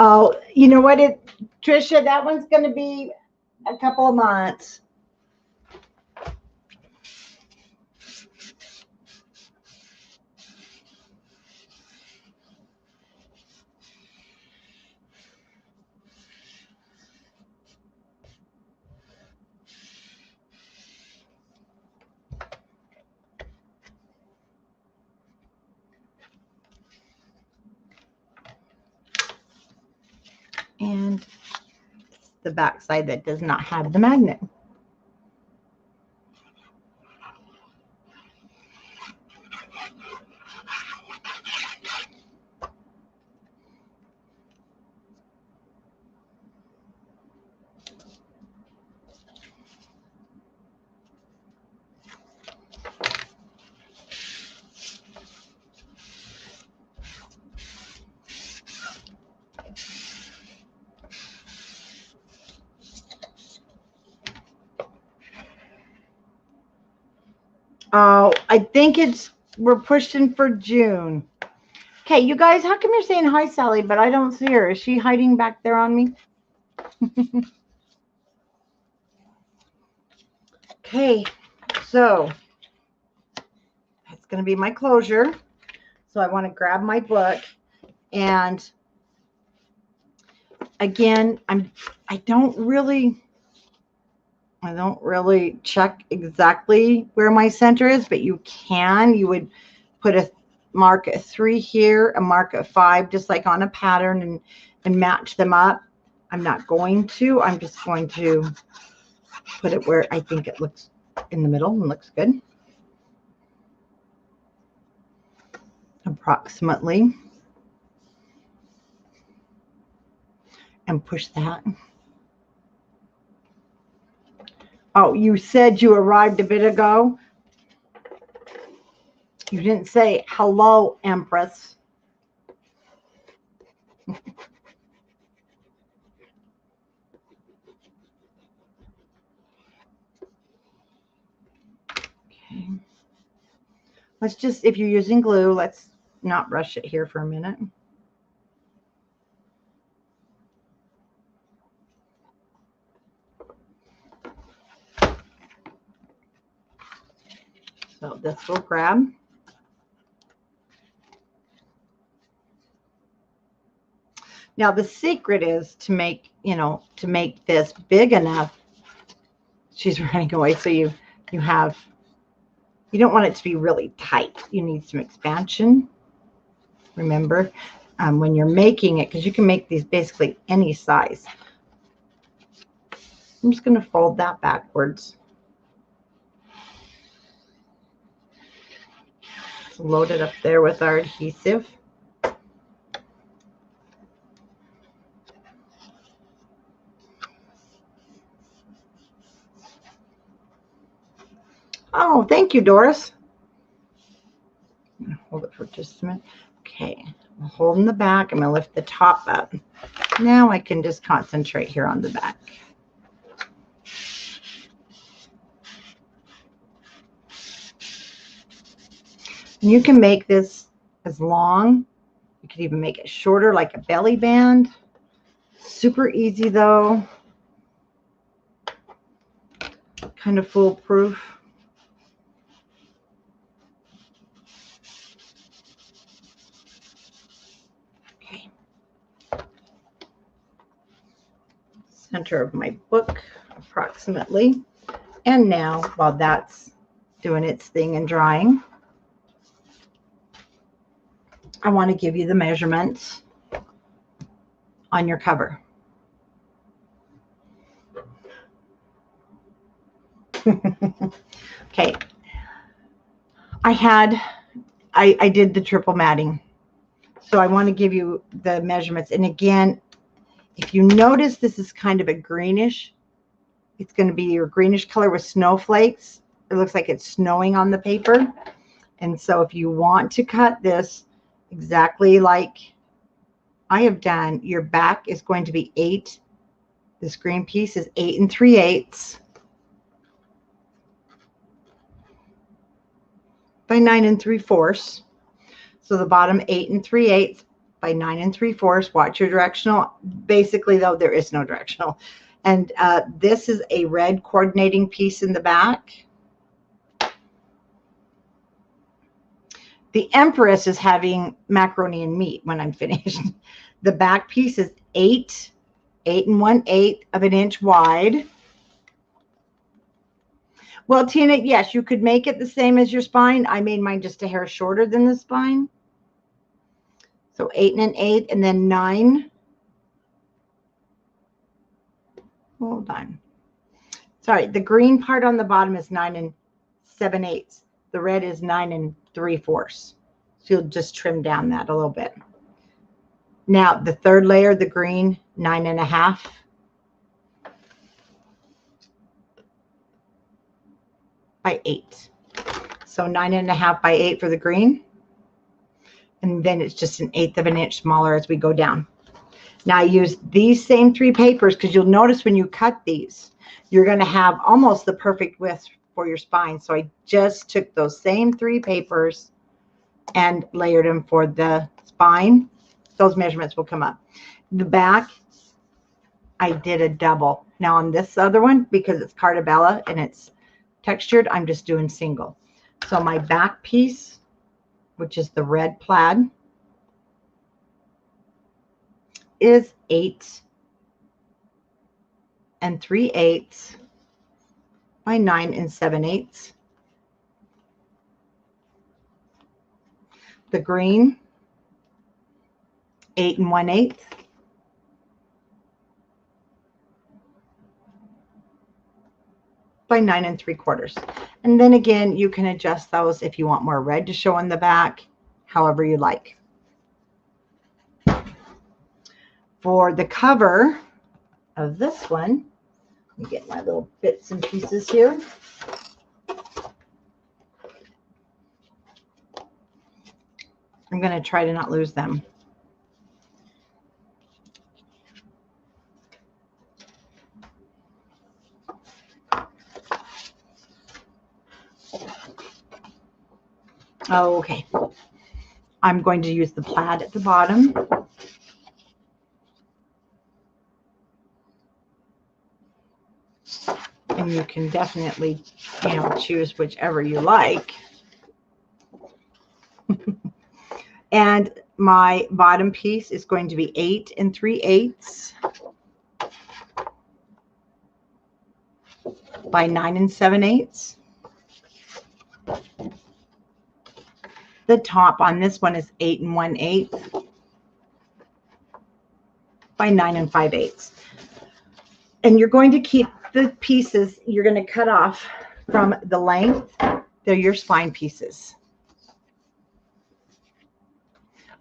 Oh, you know what, Trisha, that one's going to be a couple of months. And the back side that does not have the magnet. Oh, I think we're pushing for June. Okay, you guys, how come you're saying hi, Sally, but I don't see her? Is she hiding back there on me? Okay, so that's going to be my closure. So I want to grab my book, and again, I don't really check exactly where my center is, but you would put a mark at 3 here, a mark at 5, just like on a pattern, and match them up. I'm not going to. I'm just going to put it where I think it looks in the middle and looks good. Approximately. And push that. Oh, you said you arrived a bit ago. You didn't say hello, Empress. Okay. Let's just, if you're using glue, let's not rush it here for a minute. So this will grab. Now the secret is to make, to make this big enough. She's running away. So you don't want it to be really tight. You need some expansion. Remember, when you're making it, because you can make these basically any size. I'm just going to fold that backwards. Load it up there with our adhesive. Oh, thank you, Doris. I'm going to hold it for just a minute. Okay, I'm holding the back. I'm going to lift the top up. Now I can just concentrate here on the back. And you can make this as long. You could even make it shorter, like a belly band. Super easy though. Kind of foolproof. Okay. Center of my book, approximately. And now, while that's doing its thing and drying, I want to give you the measurements on your cover. Okay. I did the triple matting. So I want to give you the measurements. And again, if you notice, this is kind of a greenish. It's going to be your greenish color with snowflakes. It looks like it's snowing on the paper. And so if you want to cut this exactly like I have done, your back is going to be 8. This green piece is 8 3/8 by 9 3/4. So the bottom 8 3/8 by 9 3/4. Watch your directional. Basically, though, there is no directional. And this is a red coordinating piece in the back. The Empress is having macaroni and meat when I'm finished. The back piece is 8 1/8 of an inch wide. Well, Tina, yes, you could make it the same as your spine. I made mine just a hair shorter than the spine. So 8 1/8 and then 9. Hold on. Sorry, the green part on the bottom is 9 7/8. The red is 9 3/4. So you'll just trim down that a little bit. Now the third layer, the green, 9 1/2. By 8. So 9 1/2 by 8 for the green. And then it's just 1/8 of an inch smaller as we go down. Now I use these same 3 papers because you'll notice when you cut these, you're going to have almost the perfect width for your spine. So I just took those same 3 papers and layered them for the spine. Those measurements will come up. The back, I did a double. Now on this other one, because it's Cartabella and it's textured, I'm just doing single. So my back piece, which is the red plaid, is 8 3/8 by 9 7/8. The green, 8 1/8 by 9 3/4. And then again, you can adjust those if you want more red to show in the back, however you like. For the cover of this one, let me get my little bits and pieces here. I'm going to try to not lose them. Oh, okay. I'm going to use the plaid at the bottom. And you can definitely, choose whichever you like. And my bottom piece is going to be 8 3/8 by 9 7/8. The top on this one is 8 1/8 by 9 5/8. And you're going to keep the pieces you're going to cut off from the length. They're your spine pieces.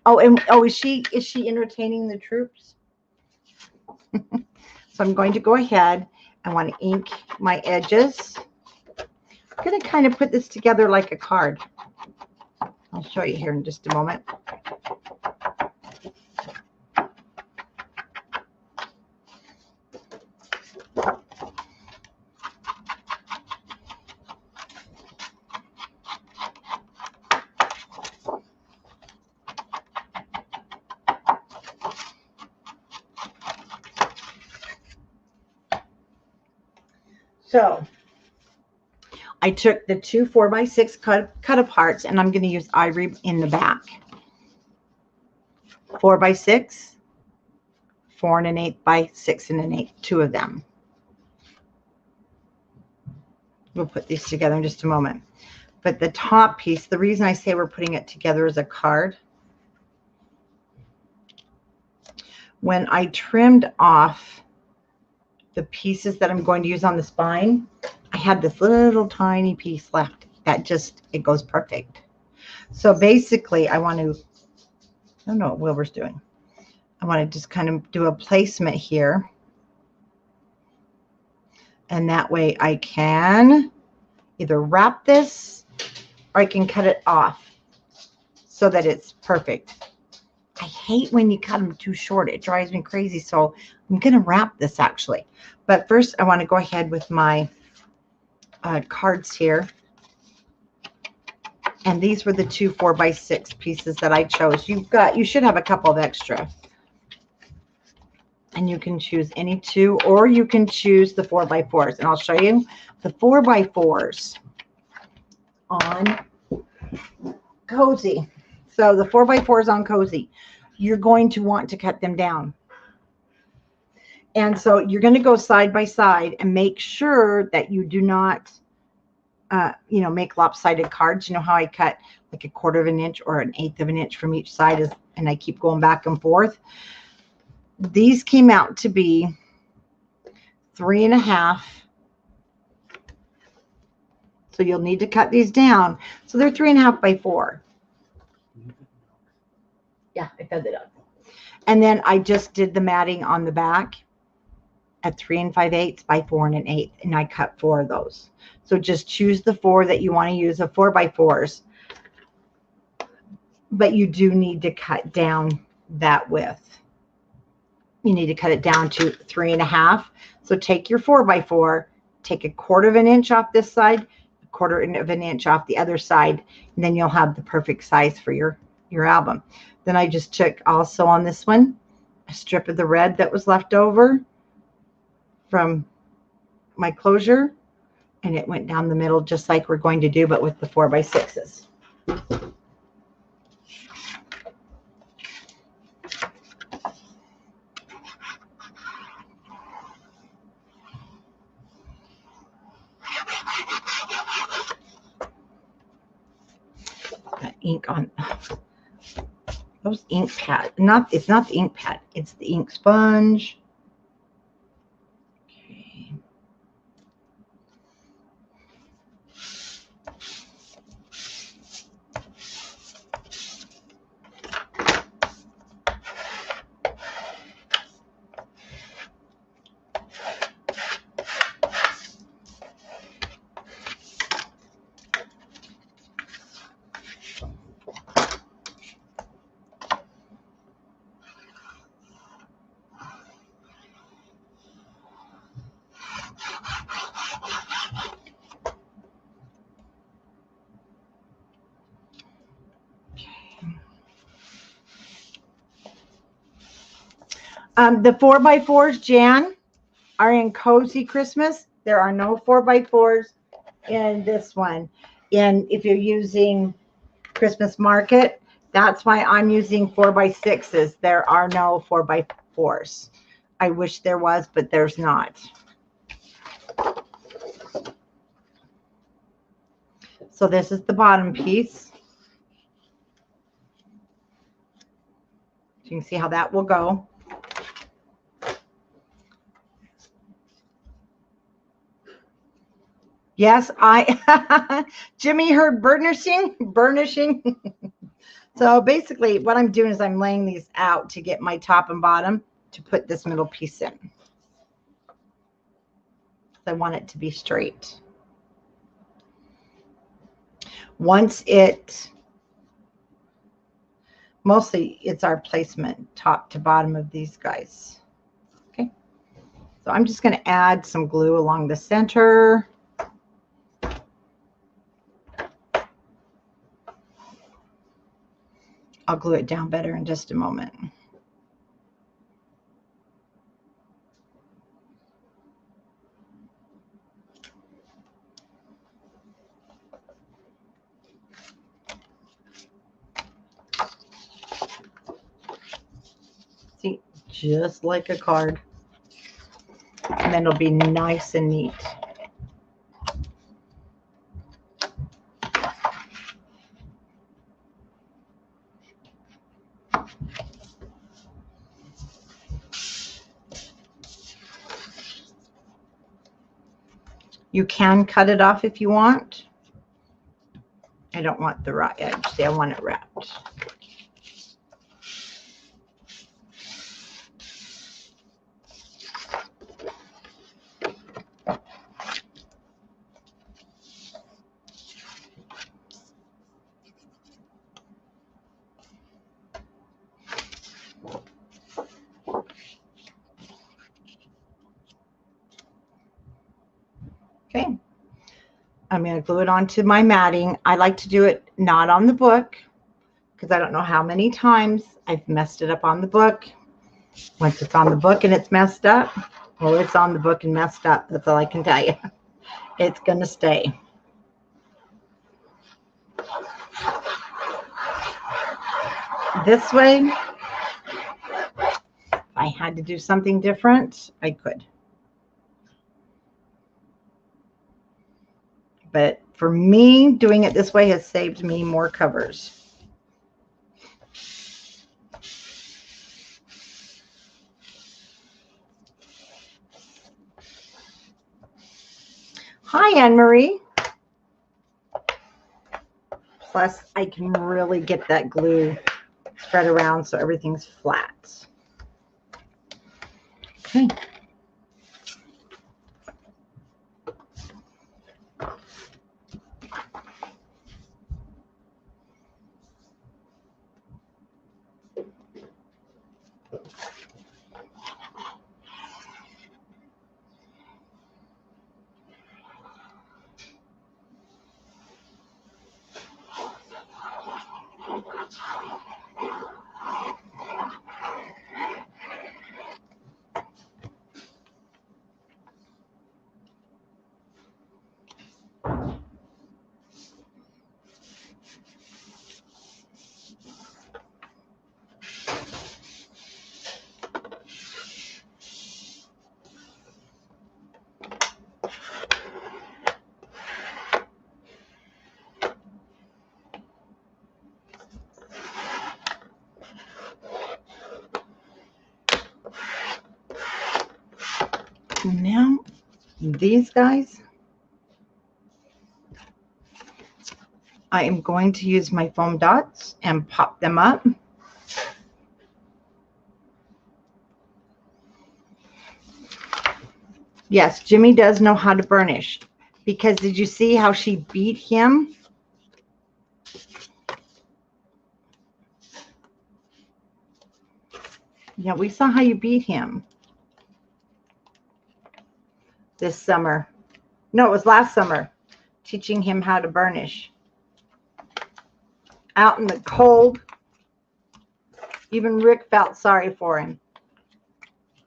Oh, and is she entertaining the troops? So I'm going to go ahead. I want to ink my edges. I'm going to kind of put this together like a card. I'll show you here in just a moment. So I took the two 4x6 cut aparts, and I'm going to use ivory in the back. 4x6, 4 1/8 by 6 1/8, two of them. We'll put these together in just a moment. But the top piece, the reason I say we're putting it together as a card, when I trimmed off the pieces that I'm going to use on the spine, I had this little tiny piece left that just, it goes perfect. So basically I want to, I don't know what Wilbur's doing. I want to just kind of do a placement here. And that way I can either wrap this or I can cut it off so that it's perfect. I hate when you cut them too short. It drives me crazy. So I'm going to wrap this actually. But first I want to go ahead with my cards here. And these were the two 4x6 pieces that I chose. You should have a couple of extra. And you can choose any two, or you can choose the 4x4s. And I'll show you the 4x4s on Cozy. So the 4x4s on Cozy, you're going to want to cut them down. And so you're going to go side by side and make sure that you do not, make lopsided cards. You know how I cut like 1/4 of an inch or 1/8 of an inch from each side, and I keep going back and forth. These came out to be 3 1/2. So you'll need to cut these down. So they're 3 1/2 by 4. Yeah, I fed it up. And then I just did the matting on the back at 3 5/8 by 4 1/8, and I cut 4 of those. So just choose the 4 that you want to use, the 4x4s. But you do need to cut down that width. You need to cut it down to 3 1/2. So take your 4x4, take 1/4 of an inch off this side, 1/4 of an inch off the other side, and then you'll have the perfect size for your album. Then I just took also on this one a strip of the red that was left over from my closure, and it went down the middle just like we're going to do, but with the 4x6s. That ink on those ink pad. It's not the ink pad, it's the ink sponge. Okay. The 4x4s, Jan, are in Cozy Christmas. There are no 4x4s in this one. And if you're using Christmas Market, that's why I'm using 4x6s. There are no 4x4s. I wish there was, but there's not. So this is the bottom piece. You can see how that will go. Yes, Jimmy heard burnishing. So basically what I'm doing is I'm laying these out to get my top and bottom to put this middle piece in. I want it to be straight. Once mostly it's our placement top to bottom of these guys. Okay. So I'm just going to add some glue along the center. I'll glue it down better in just a moment. just like a card. And then it'll be nice and neat. You can cut it off if you want. I don't want the raw edge. See, I want it wrapped. Okay. I'm going to glue it onto my matting. I like to do it not on the book because I don't know how many times I've messed it up on the book. Once it's on the book and it's messed up, well, it's on the book and messed up. That's all I can tell you. It's going to stay. This way, if I had to do something different, I could. But for me, doing it this way has saved me more covers. Hi, Anne-Marie. Plus, I can really get that glue spread around so everything's flat. Okay. Now, these guys, I am going to use my foam dots and pop them up. Yes, Jimmy does know how to burnish, because did you see how she beat him? Yeah, we saw how you beat him this summer. No, it was last summer, teaching him how to burnish. Out in the cold. Even Rick felt sorry for him.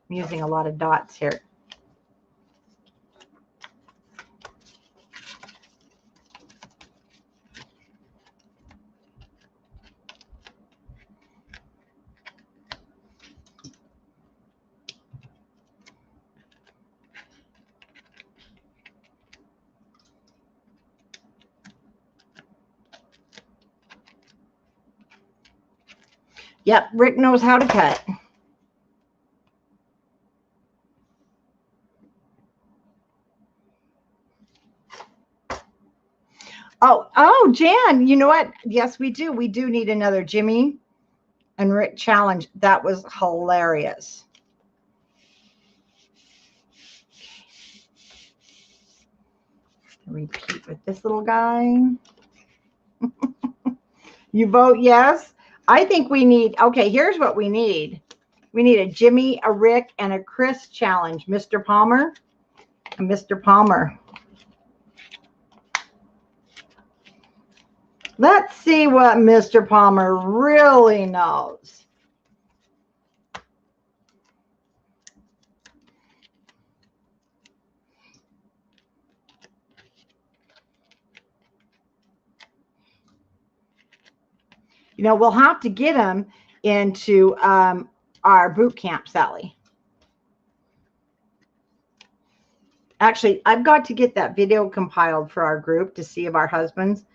I'm using a lot of dots here. Yep, Rick knows how to cut. Oh, Jan, you know what? Yes, we do. We do need another Jimmy and Rick challenge. That was hilarious. Repeat with this little guy. You vote yes? I think we need, okay, here's what we need. We need a Jimmy, a Rick, and a Chris challenge. Mr. Palmer and Mr. Palmer. Let's see what Mr. Palmer really knows. You know, we'll have to get him into our boot camp, Sally. Actually, I've got to get that video compiled for our group to see of our husbands.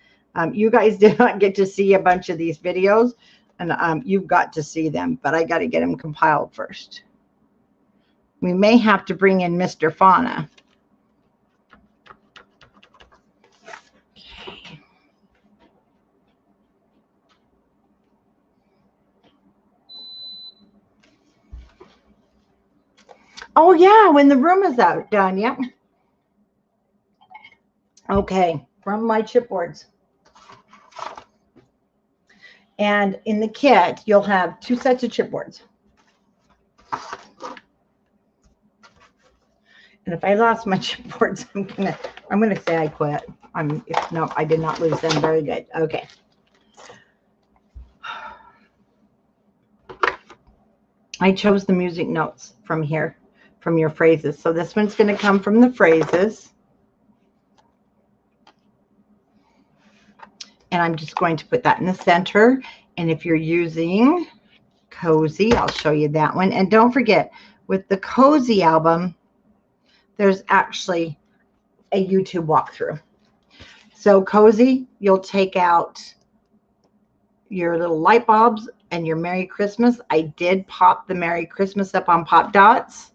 You guys did not get to see a bunch of these videos, and you've got to see them, but I got to get them compiled first. We may have to bring in Mr. Fauna. Okay. Oh, yeah, when the room is out, done, yep. Okay, from my chipboards. And in the kit, you'll have 2 sets of chipboards. And if I lost my chipboards, I'm gonna say I quit. No, I did not lose them. Very good. Okay. I chose the music notes from here, from your phrases. So this one's going to come from the phrases. And I'm just going to put that in the center. And if you're using Cozy, I'll show you that one. And don't forget, with the Cozy album, there's actually a YouTube walkthrough. So Cozy, you'll take out your little light bulbs and your Merry Christmas. I did pop the Merry Christmas up on Pop Dots,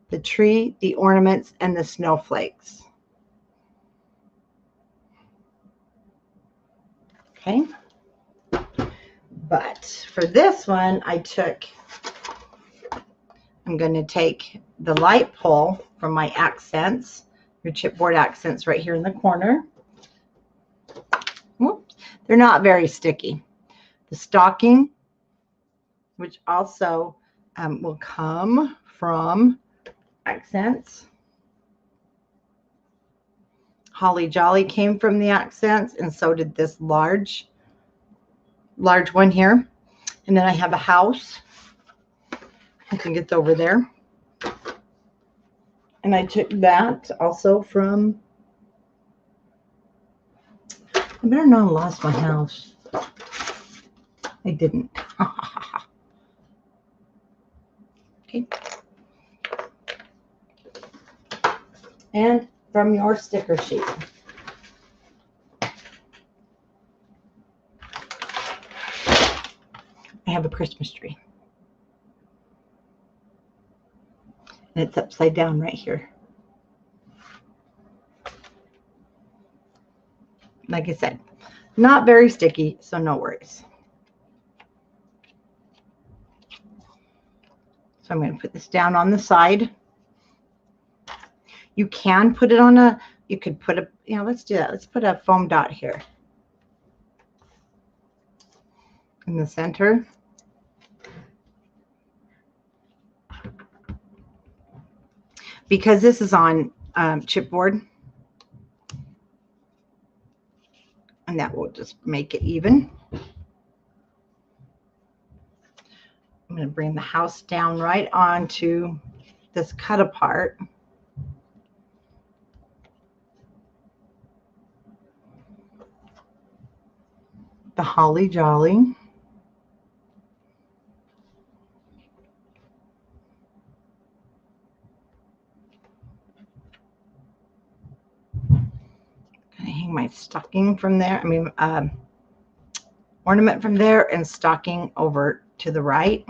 the tree, the ornaments, and the snowflakes. Okay. But for this one, I'm going to take the light pole from my accents, your chipboard accents right here in the corner. Whoops. They're not very sticky. The stocking, which also will come from accents. Holly Jolly came from the accents, and so did this large one here. And then I have a house. I think it's over there. And I took that also from, I better not have lost my house. I didn't. Okay. And from your sticker sheet. I have a Christmas tree. And it's upside down right here. Like I said, not very sticky, so no worries. So I'm going to put this down on the side. You can put it on a, you could put a, yeah, let's do that. Let's put a foam dot here in the center. Because this is on chipboard, and that will just make it even. I'm going to bring the house down right onto this cut apart. The Holly Jolly. Hang my stocking from there. I mean, ornament from there and stocking over to the right.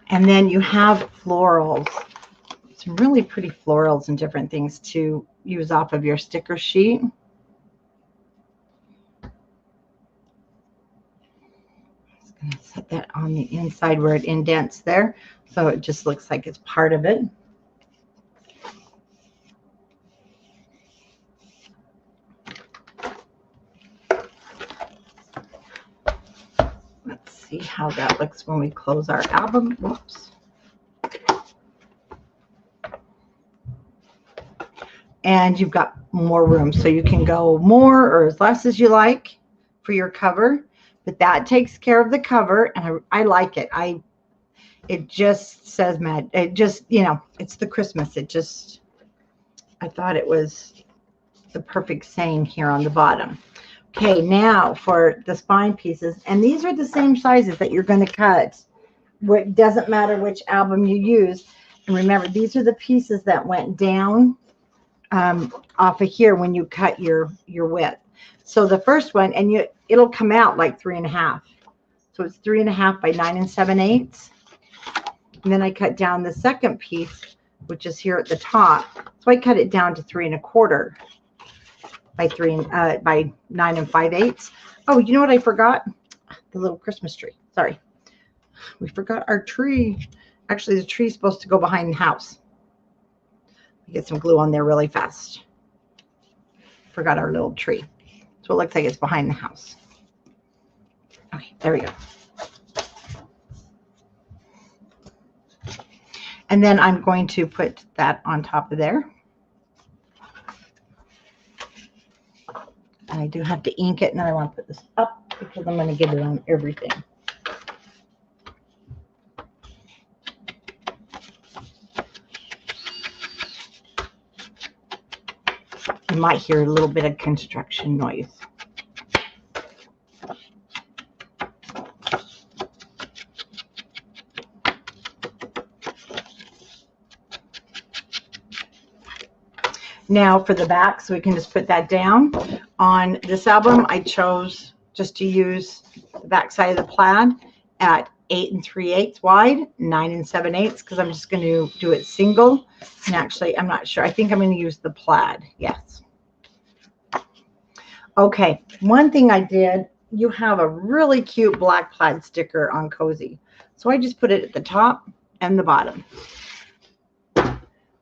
And then you have florals, some really pretty florals and different things to use off of your sticker sheet. Set that on the inside where it indents there, so it just looks like it's part of it. Let's see how that looks when we close our album. Whoops. And you've got more room, so you can go more or as less as you like for your cover. But that takes care of the cover, and I like it. It just says mad. It just, you know, it's the Christmas. It just, I thought it was the perfect saying here on the bottom. Okay, now for the spine pieces, and these are the same sizes that you're going to cut. It doesn't matter which album you use. And remember, these are the pieces that went down off of here when you cut your width. So the first one, and it'll come out like 3.5. So it's 3.5 by 9 7/8. And then I cut down the second piece, which is here at the top. So I cut it down to 3.25 by 9 5/8. Oh, you know what I forgot? The little Christmas tree. Sorry. We forgot our tree. Actually, the tree is supposed to go behind the house. Get some glue on there really fast. Forgot our little tree. So it looks like it's behind the house. Okay, there we go. And then I'm going to put that on top of there. And I do have to ink it, and then I want to put this up because I'm going to get it on everything. You might hear a little bit of construction noise. Now for the back, so we can just put that down. On this album, I chose just to use the back side of the plaid at 8 3/8 wide, 9 7/8, because I'm just going to do it single. And actually, I'm not sure. I think I'm going to use the plaid. Yes. Okay. One thing I did, you have a really cute black plaid sticker on Cozy. So I just put it at the top and the bottom.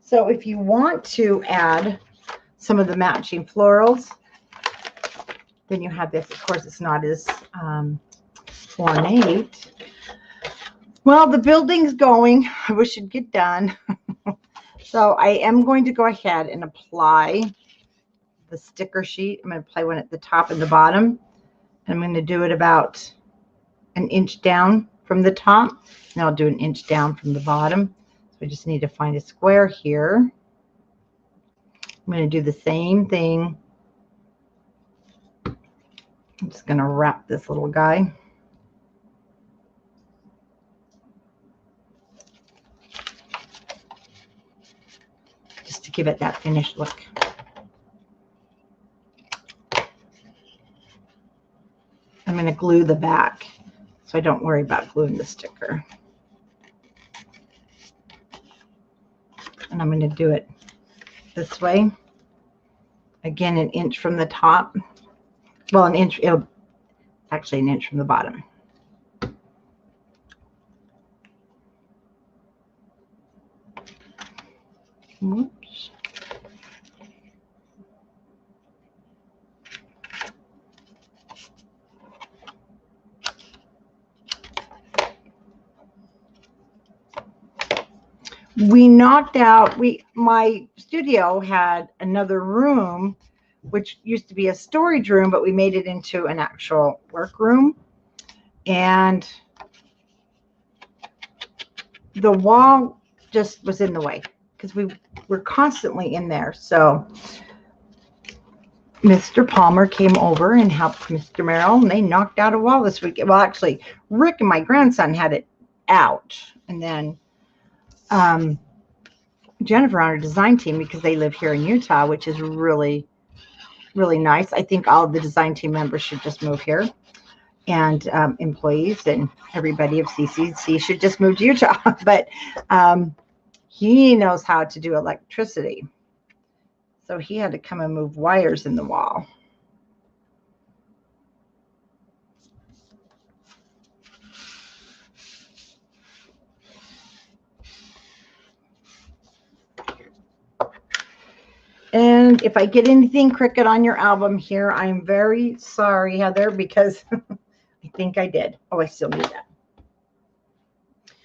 So if you want to add some of the matching florals, then you have this. Of course, it's not as ornate. Well, the building's going. I wish it'd get done. So I am going to go ahead and apply the sticker sheet. I'm going to apply one at the top and the bottom. And I'm going to do it about an inch down from the top. And I'll do an inch down from the bottom. So I just need to find a square here. I'm going to do the same thing. I'm just going to wrap this little guy. Just to give it that finished look. I'm going to glue the back so I don't worry about gluing the sticker. And I'm going to do it this way. Again, an inch from the top. Well, an inch, actually an inch from the bottom. Oops. We knocked out, my studio had another room, which used to be a storage room, but we made it into an actual work room. And the wall just was in the way because we were constantly in there. So Mr. Palmer came over and helped Mr. Merrill, and they knocked out a wall this week. Well, actually, Rick and my grandson had it out. And then Jennifer on our design team, because they live here in Utah, which is really, really nice. I think all of the design team members should just move here, and employees and everybody of CCC should just move to Utah. But he knows how to do electricity, so he had to come and move wires in the wall. And if I get anything crooked on your album here, I'm very sorry, Heather, because I think I did. Oh, I still need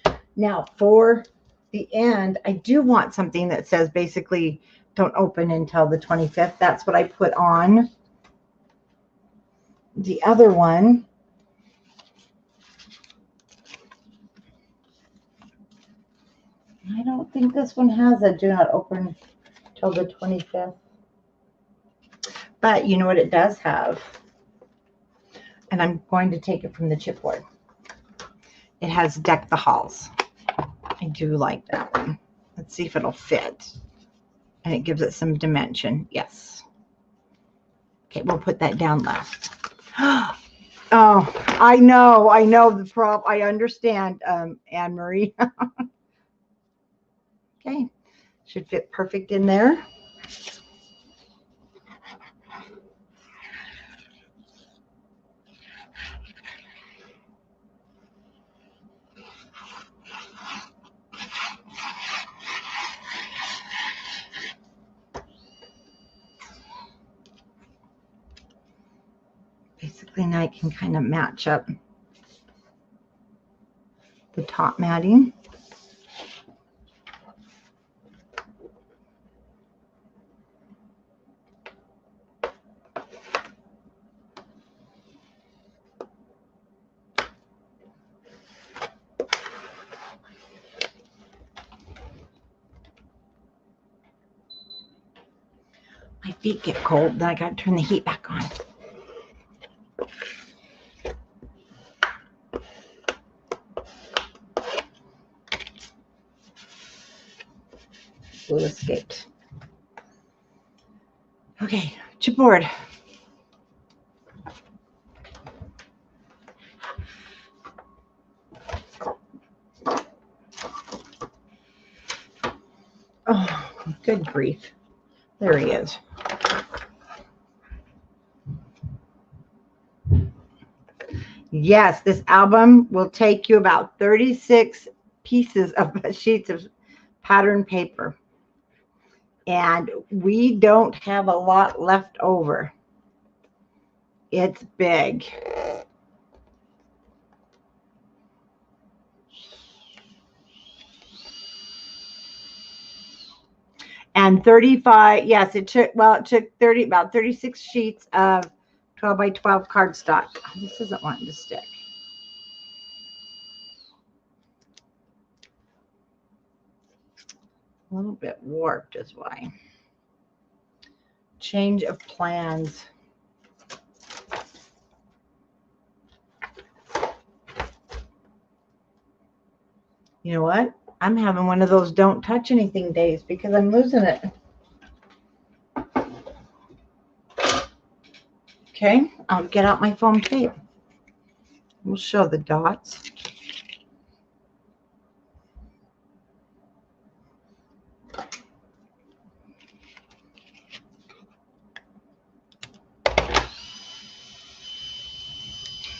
that. Now, for the end, I do want something that says basically don't open until the 25th. That's what I put on the other one. I don't think this one has a do not open till the 25th. But you know what it does have? And I'm going to take it from the chipboard. It has Deck the Halls. I do like that one. Let's see if it'll fit. And it gives it some dimension. Yes. Okay, we'll put that down left. Oh, I know the problem. I understand, Anne Marie. Okay, should fit perfect in there. Basically, now I can kind of match up the top matting. My feet get cold, then I got to turn the heat back on. Glue escaped. Okay, chipboard. Oh, good grief. There he is. Yes, this album will take you about 36 pieces of sheets of pattern paper. And we don't have a lot left over. It's big. And 35, yes, it took 30, about 36 sheets of 12 by 12 cardstock. Oh, this isn't wanting to stick. A little bit warped is why. Change of plans. You know what? I'm having one of those don't touch anything days because I'm losing it. Okay, I'll get out my foam tape. We'll show the dots.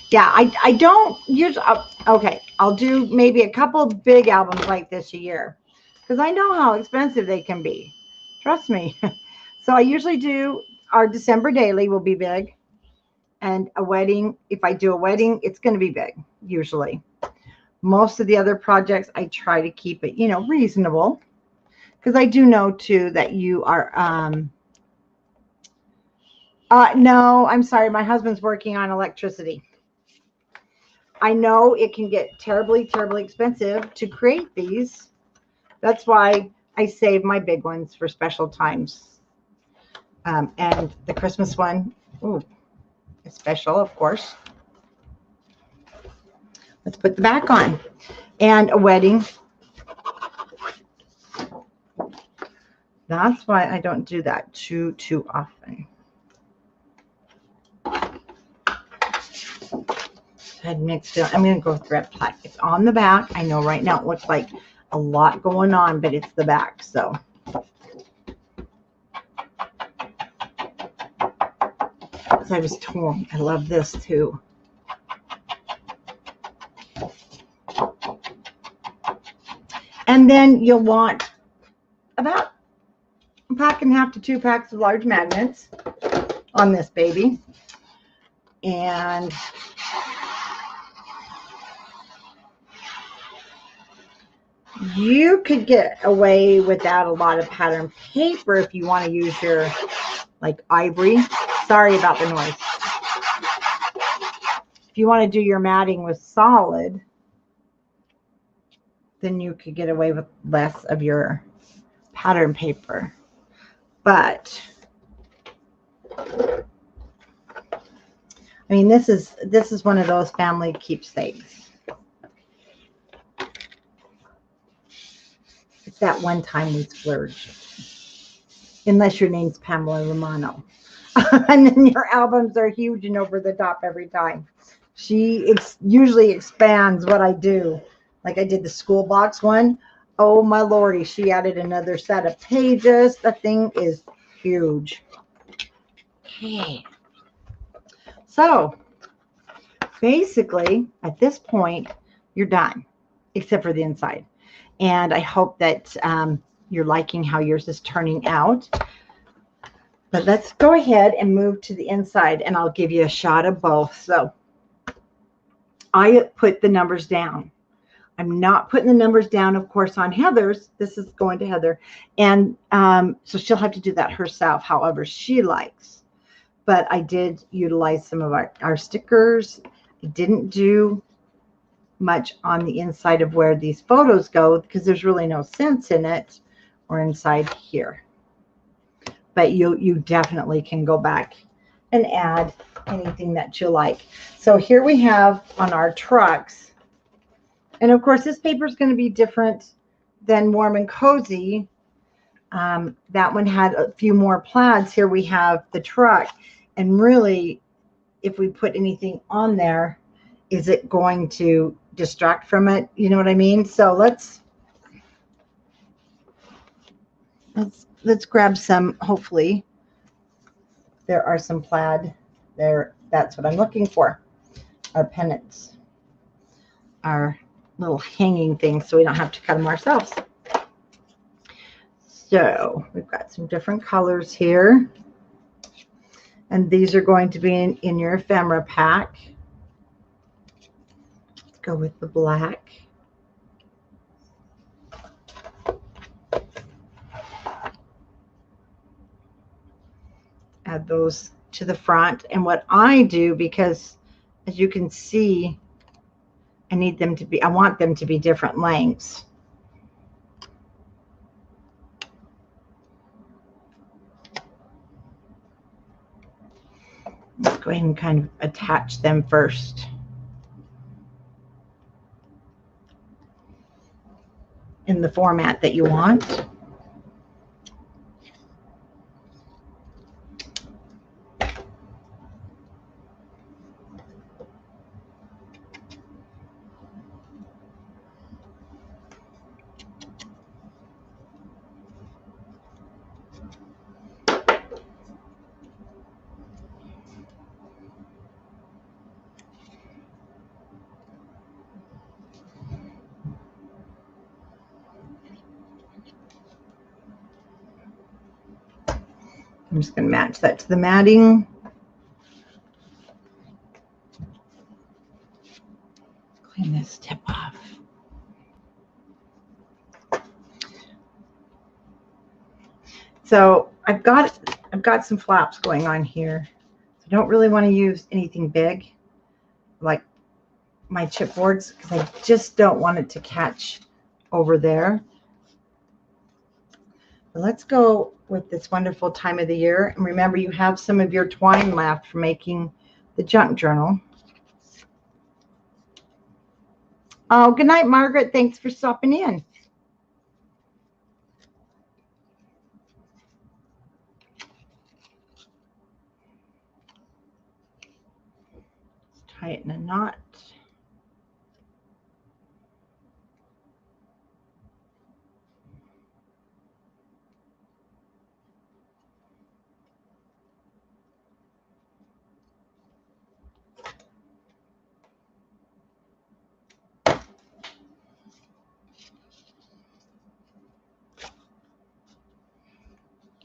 Yeah, I don't use, okay, I'll do maybe a couple big albums like this a year because I know how expensive they can be. Trust me. So I usually do our December daily will be big, and a wedding, if I do a wedding, it's going to be big usually. Most of the other projects, I try to keep it, you know, reasonable because I do know too that you are, no, I'm sorry. My husband's working on electricity. I know it can get terribly, terribly expensive to create these. That's why I save my big ones for special times. And the Christmas one, ooh, is special, of course. Let's put the back on. And a wedding. That's why I don't do that too often. Head mixed it. I'm going to go with red plaque. It's on the back. I know right now it looks like a lot going on, but it's the back. So as I was told, I love this too. And then you'll want about a pack and a half to 2 packs of large magnets on this baby. And you could get away without a lot of pattern paper if you want to use your like ivory. Sorry about the noise. If you want to do your matting with solid, then you could get away with less of your pattern paper. But I mean, this is one of those family keepsakes. It's that one time we splurged. Unless your name's Pamela Romano. And then your albums are huge and over the top every time. She usually expands what I do. Like I did the school box one. Oh my lordy, she added another set of pages. The thing is huge. Okay. So basically, at this point, you're done, except for the inside. And I hope that you're liking how yours is turning out. But let's go ahead and move to the inside, and I'll give you a shot of both. So I put the numbers down. I'm not putting the numbers down, of course, on Heather's. This is going to Heather. And so she'll have to do that herself, however she likes. But I did utilize some of our stickers. I didn't do much on the inside of where these photos go because there's really no sense in it, or inside here. But you definitely can go back and add anything that you like. So here we have on our trucks, and of course this paper is going to be different than Warm and Cozy. That one had a few more plaids. Here we have the truck, and really, if we put anything on there, is it going to distract from it? You know what I mean? So let's grab some. Hopefully there are some plaid there. That's what I'm looking for. Our pennants, our little hanging things, so we don't have to cut them ourselves. So we've got some different colors here, and these are going to be in your ephemera pack. Let's go with the black. Add those to the front. And what I do, because as you can see, I want them to be different lengths. Let's go ahead and kind of attach them first. In the format that you want. I'm just going to match that to the matting. Clean this tip off. So I've got some flaps going on here. I don't really want to use anything big like my chipboards because I just don't want it to catch over there. But let's go with this wonderful time of the year. And remember, you have some of your twine left for making the junk journal. Oh, good night, Margaret. Thanks for stopping in. Tie it in a knot.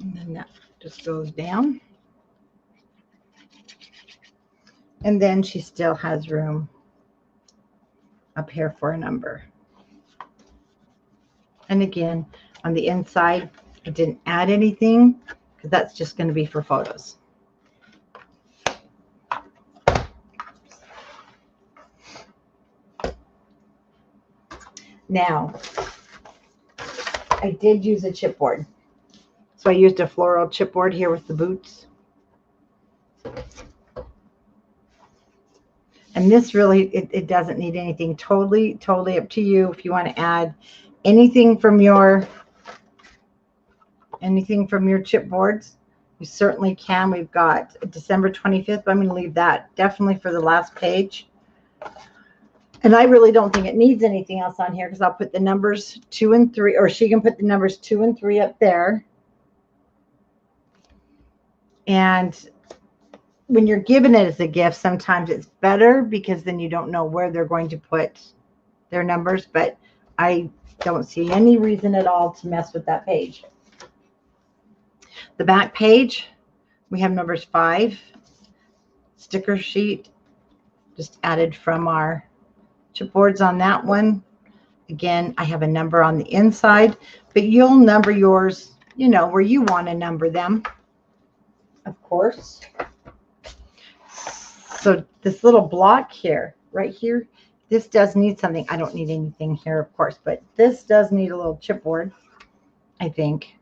And then that just goes down. And then she still has room up here for a number. And again, on the inside, I didn't add anything because that's just going to be for photos. Now, I did use a chipboard. So I used a floral chipboard here with the boots. And this really, it doesn't need anything. Totally up to you. If you want to add anything from your chipboards, you certainly can. We've got December 25th, but I'm going to leave that definitely for the last page. And I really don't think it needs anything else on here because I'll put the numbers 2 and 3, or she can put the numbers 2 and 3 up there. And when you're given it as a gift, sometimes it's better because then you don't know where they're going to put their numbers. But I don't see any reason at all to mess with that page. The back page, we have numbers 5. Sticker sheet, just added from our chipboards on that one. Again, I have a number on the inside, but you'll number yours, you know, where you want to number them, of course. So this little block here, right here, this does need something. I don't need anything here, of course, but this does need a little chipboard, I think.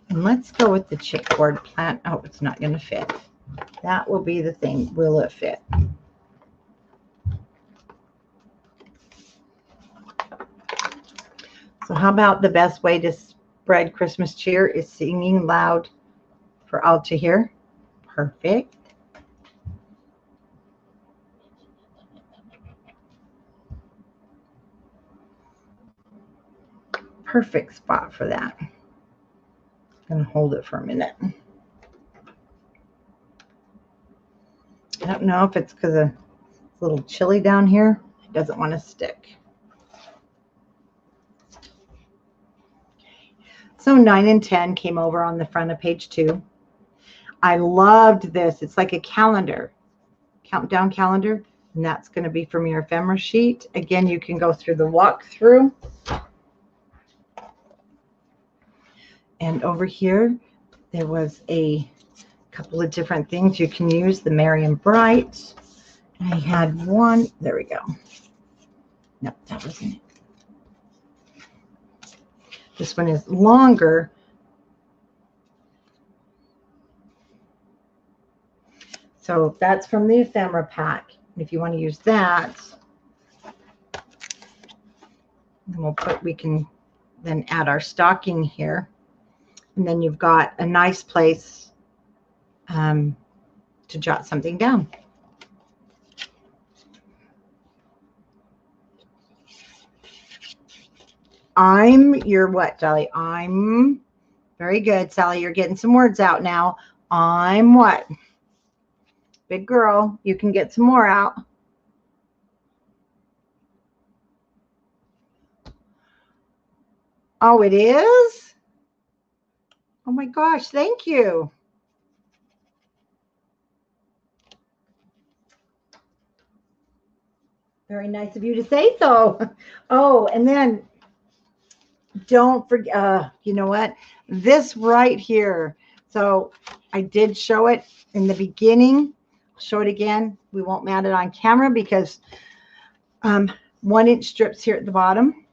And let's go with the chipboard plant. Oh, it's not going to fit. That will be the thing. Will it fit? So how about the best way to spread Christmas cheer is singing loud for all to hear? Perfect. Perfect spot for that. I'm going to hold it for a minute. I don't know if it's because it's a little chilly down here. It doesn't want to stick. So 9 and 10 came over on the front of page 2. I loved this. It's like a calendar, countdown calendar, and that's going to be from your ephemera sheet. Again, you can go through the walkthrough. And over here, there was a couple of different things you can use. The Merry and Bright. I had one. There we go. No, that wasn't it. This one is longer. So that's from the ephemera pack. If you want to use that, we can then add our stocking here. And then you've got a nice place to jot something down. You're what, Sally? I'm very good, Sally. You're getting some words out now. I'm what? Big girl. You can get some more out. Oh, it is? Oh my gosh, thank you. Very nice of you to say so. Oh, and then don't forget, you know what? This right here. So I did show it in the beginning. I'll show it again. We won't mount it on camera because 1-inch strips here at the bottom,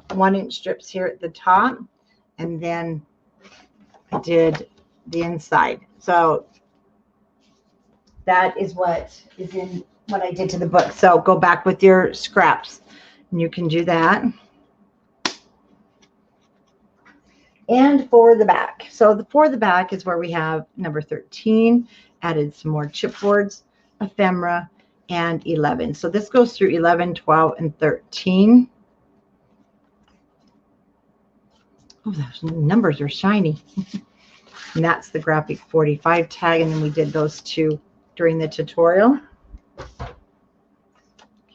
1-inch strips here at the top, and then I did the inside. So that is what is in what I did to the book. So go back with your scraps and you can do that. And for the back. So for the back is where we have number 13, added some more chipboards, ephemera, and 11. So this goes through 11, 12, and 13. Oh, those numbers are shiny. And that's the graphic 45 tag. And then we did those two during the tutorial.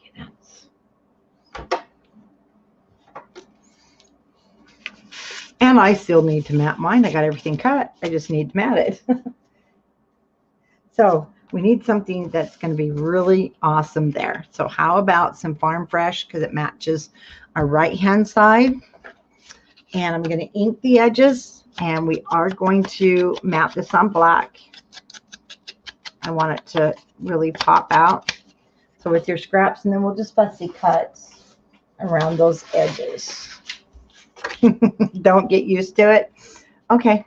Okay, and I still need to mat mine. I got everything cut. I just need to mat it. So we need something that's going to be really awesome there. So how about some Farm Fresh, because it matches our right-hand side. And I'm going to ink the edges, and we are going to mat this on black. I want it to really pop out. So with your scraps, and then we'll just fussy cut around those edges. Don't get used to it. Okay.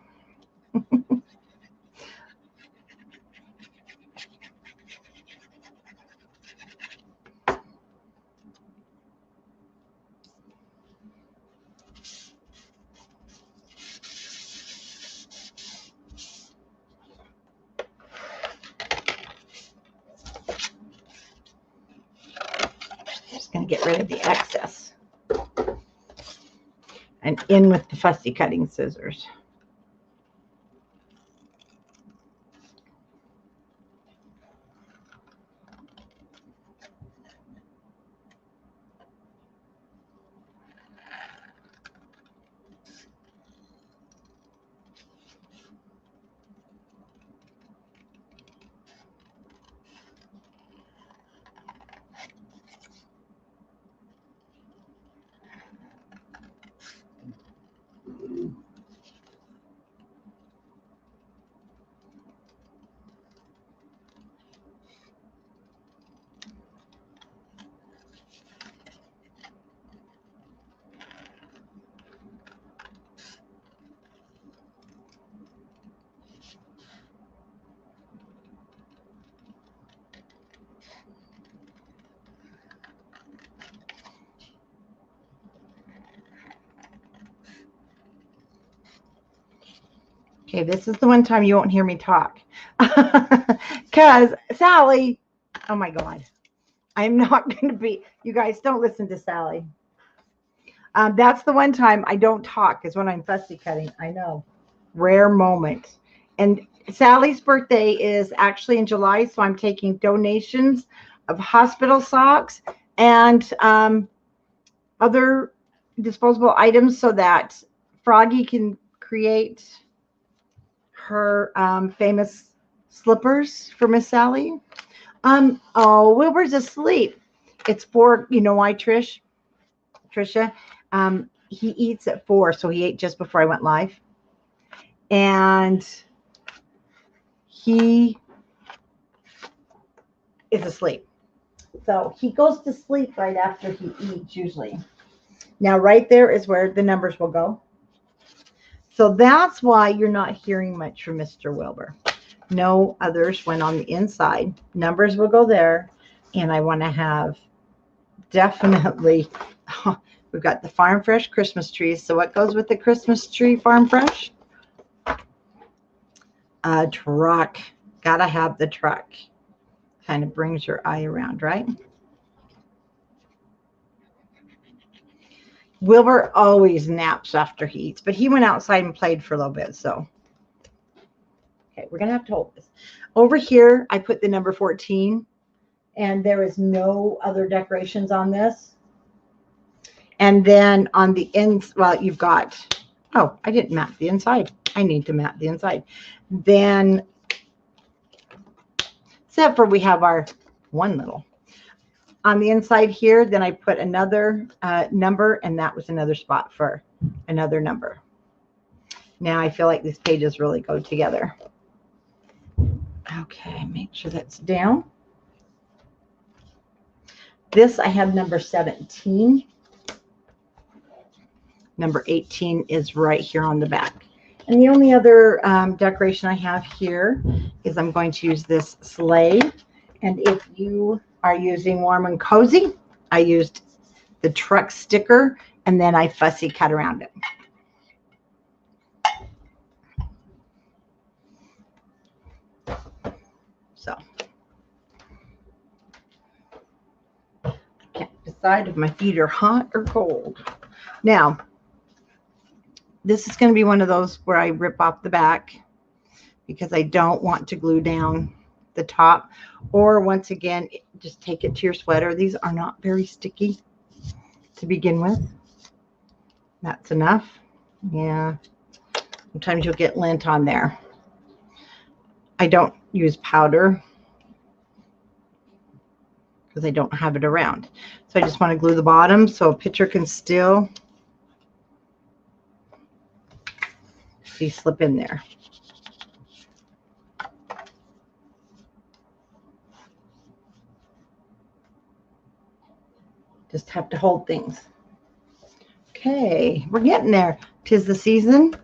Just going to get rid of the excess. And in with the fussy cutting scissors. Okay, this is the one time you won't hear me talk. Because Sally, oh my God, I'm not going to be, you guys don't listen to Sally. That's the one time I don't talk is when I'm fussy cutting. I know, rare moment. And Sally's birthday is actually in July, so I'm taking donations of hospital socks and other disposable items so that Froggy can create her famous slippers for Miss Sally. Oh, Wilbur's asleep. It's 4, you know why, Trisha? He eats at 4, so he ate just before I went live. And he is asleep. So he goes to sleep right after he eats usually. Now, right there is where the numbers will go. So that's why you're not hearing much from Mr. Wilbur. No others went on the inside. Numbers will go there. And I want to have definitely, we've got the Farm Fresh Christmas trees. So what goes with the Christmas tree Farm Fresh? A truck. Gotta have the truck. Kind of brings your eye around, right? Wilbur always naps after he eats, but he went outside and played for a little bit, so. Okay, we're going to have to hold this. Over here, I put the number 14, and there is no other decorations on this. And then on the ends, well, you've got, oh, I didn't mat the inside. I need to mat the inside. Then, except for we have our one little. On the inside here, then I put another number, and that was another spot for another number. Now I feel like these pages really go together. Okay, make sure that's down. This I have number 17. Number 18 is right here on the back. And the only other decoration I have here is I'm going to use this sleigh. And if you are using Warm and Cozy, I used the truck sticker, and then I fussy cut around it. So I can't decide if my feet are hot or cold. Now, this is going to be one of those where I rip off the back because I don't want to glue down the top. Or once again, just take it to your sweater. These are not very sticky to begin with. That's enough. Yeah. Sometimes you'll get lint on there. I don't use powder because I don't have it around. So I just want to glue the bottom so a picture can still slip in there. Just have to hold things. Okay, we're getting there. 'Tis the season.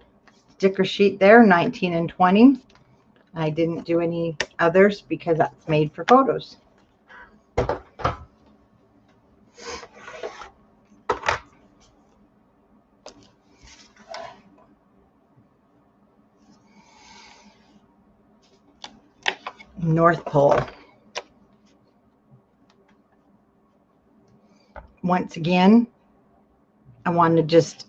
Sticker sheet there, 19 and 20. I didn't do any others because that's made for photos. North Pole. Once again, I want to just,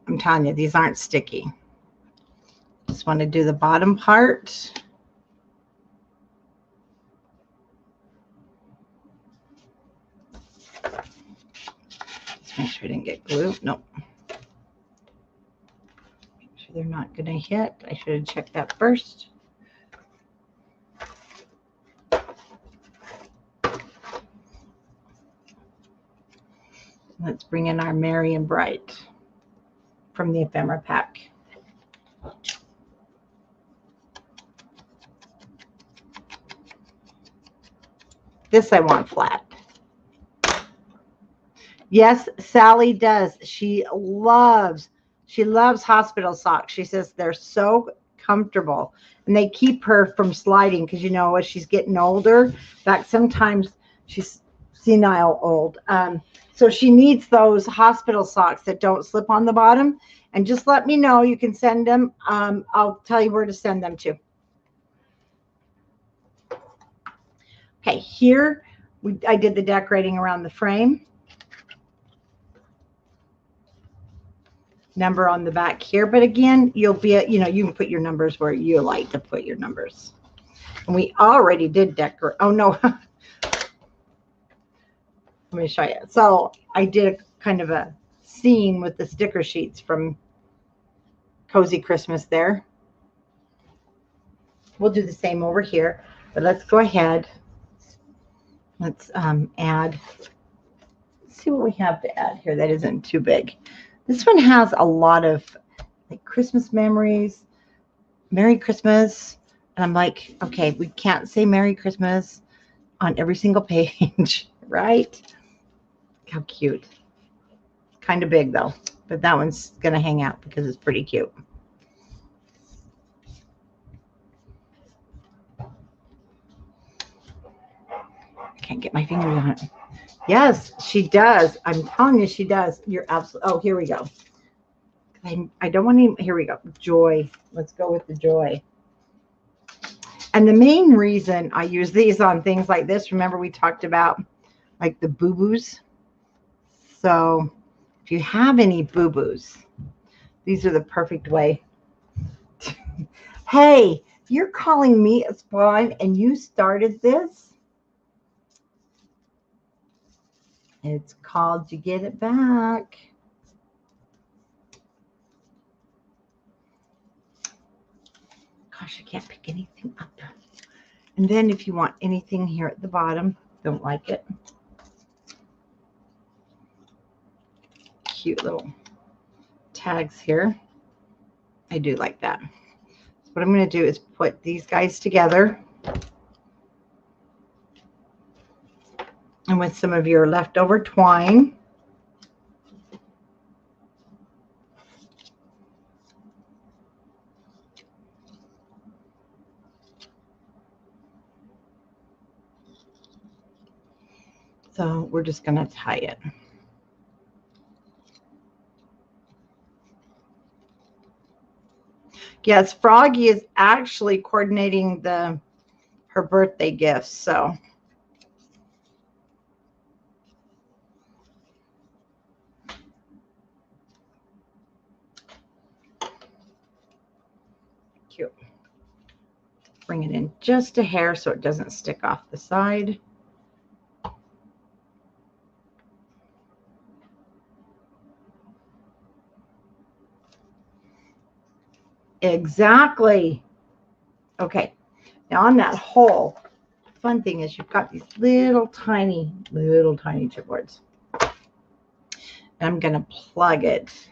I'm telling you, these aren't sticky. Just want to do the bottom part. Just make sure I didn't get glue. Nope. Make sure they're not going to hit. I should have checked that first. Let's bring in our Merry and Bright from the Ephemera pack. This I want flat. Yes, Sally does. She loves hospital socks. She says they're so comfortable and they keep her from sliding because, you know, as she's getting older, that sometimes she's senile old. So she needs those hospital socks that don't slip on the bottom. And just let me know. You can send them. I'll tell you where to send them to. Okay, here I did the decorating around the frame. Number on the back here, but again, you'll be, you know, you can put your numbers where you like to put your numbers. And we already did decorate. Oh no. Let me show you. So I did a kind of a scene with the sticker sheets from Cozy Christmas there. We'll do the same over here, but let's go ahead. Let's add, let's see what we have to add here that isn't too big. This one has a lot of like Christmas memories, Merry Christmas. And I'm like, okay, we can't say Merry Christmas on every single page, right? How cute. Kind of big though, but that one's going to hang out because it's pretty cute. I can't get my fingers on it. Yes, she does. I'm telling you, she does. You're absolutely. Oh, here we go. I don't want to. Here we go. Joy. Let's go with the joy. And the main reason I use these on things like this, remember we talked about like the boo-boos. So if you have any boo-boos, these are the perfect way. Hey, you're calling me a spawn and you started this? It's called You Get It Back. Gosh, I can't pick anything up. And then if you want anything here at the bottom, don't like it. Cute little tags here. I do like that. So what I'm going to do is put these guys together. And with some of your leftover twine. So we're just going to tie it. Yes, Froggy is actually coordinating her birthday gifts. So cute. Bring it in just a hair so it doesn't stick off the side. Exactly. Okay. Now on that hole, the fun thing is you've got these little tiny chipboards. And I'm going to plug it.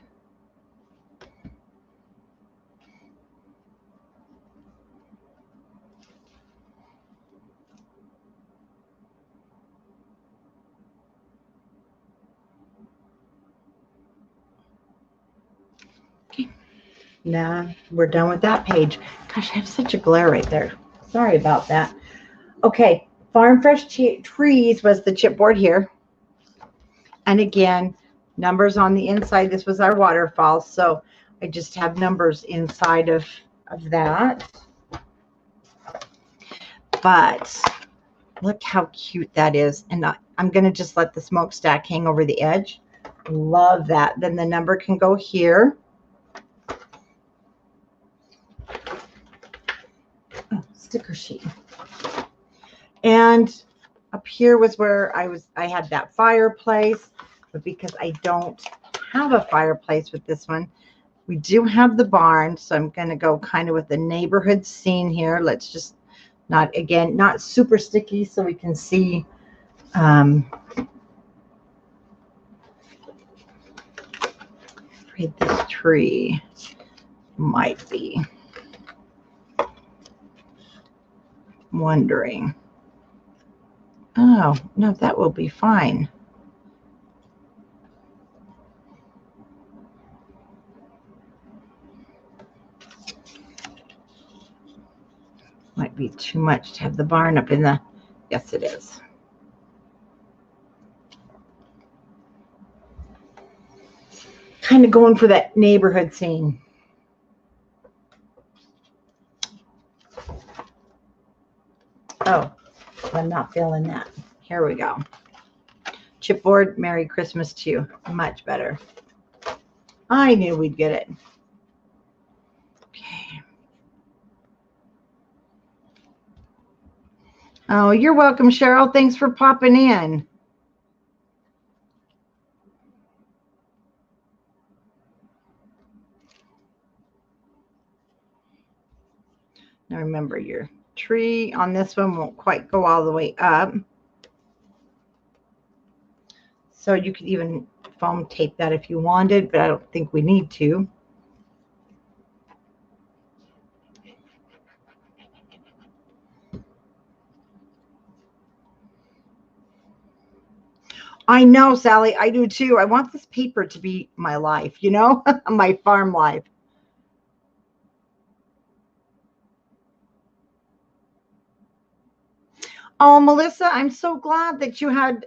Nah, we're done with that page. Gosh, I have such a glare right there. Sorry about that. Okay, Farm Fresh Trees was the chipboard here. And again, numbers on the inside. This was our waterfall, so I just have numbers inside of that. But look how cute that is. And I'm going to just let the smokestack hang over the edge. Love that. Then the number can go here. Oh, sticker sheet. And up here was where I had that fireplace, but because I don't have a fireplace with this one, we do have the barn. So I'm going to go kind of with the neighborhood scene here. Let's just not super sticky so we can see this tree might be wondering. Oh, no, that will be fine. Might be too much to have the barn up in the, yes, it is. Kind of going for that neighborhood scene. Oh, I'm not feeling that. Here we go. Chipboard, Merry Christmas to you. Much better. I knew we'd get it. Okay. Oh, you're welcome, Cheryl. Thanks for popping in. Now remember, your tree on this one won't quite go all the way up. So you could even foam tape that if you wanted, but I don't think we need to. I know, Sally, I do too. I want this paper to be my life, you know, my farm life. Oh, Melissa, I'm so glad that you had,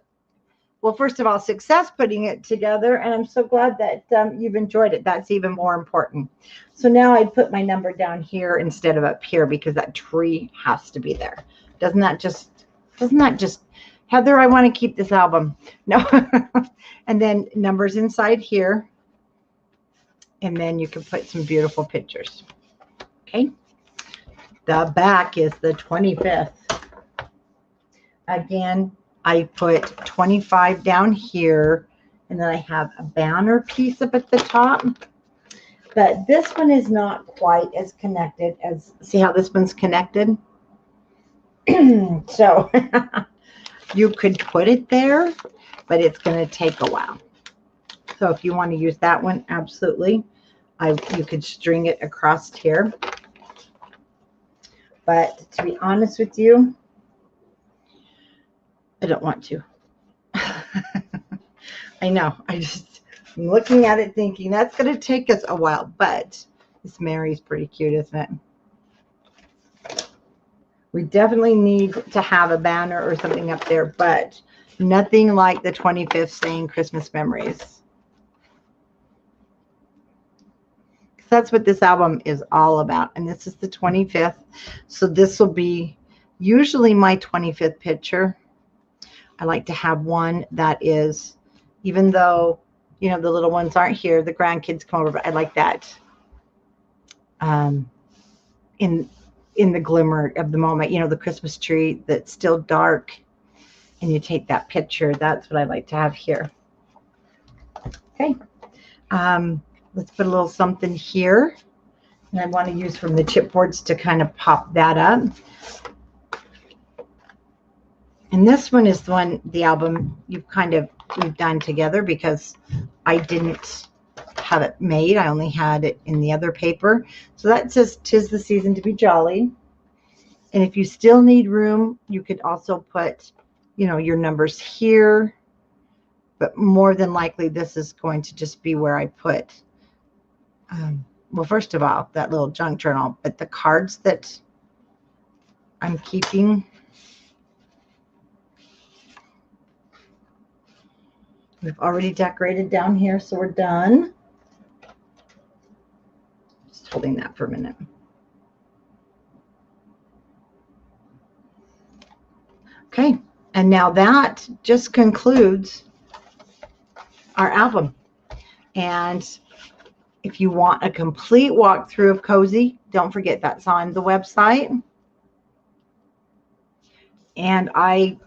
well, first of all, success putting it together, and I'm so glad that you've enjoyed it. That's even more important. So now I put my number down here instead of up here because that tree has to be there. Doesn't that just, Heather, I want to keep this album. No. And then numbers inside here. And then you can put some beautiful pictures. Okay. The back is the 25th. Again, I put 25 down here, and then I have a banner piece up at the top. But this one is not quite as connected as, see how this one's connected? So you could put it there, but it's going to take a while. So if you want to use that one, absolutely. You could string it across here. But to be honest with you, I don't want to. I know. I'm looking at it thinking that's going to take us a while. But this Mary's pretty cute, isn't it? We definitely need to have a banner or something up there, but nothing like the 25th saying Christmas memories. That's what this album is all about. And this is the 25th. So this will be usually my 25th picture. I like to have one that is, even though, you know, the little ones aren't here, the grandkids come over, but I like that in the glimmer of the moment, you know, the Christmas tree that's still dark, and you take that picture. That's what I like to have here. Okay. Let's put a little something here. And I want to use from the chipboards to kind of pop that up. And this one is the one, the album we've done together because I didn't have it made. I only had it in the other paper. So that says 'Tis the Season to Be Jolly. And if you still need room, you could also put, you know, your numbers here. But more than likely, this is going to just be where I put well, first of all, that little junk journal, but the cards that I'm keeping. We've already decorated down here, so we're done. Just holding that for a minute. Okay, and now that just concludes our album. And if you want a complete walkthrough of Cozy, don't forget that's on the website. And I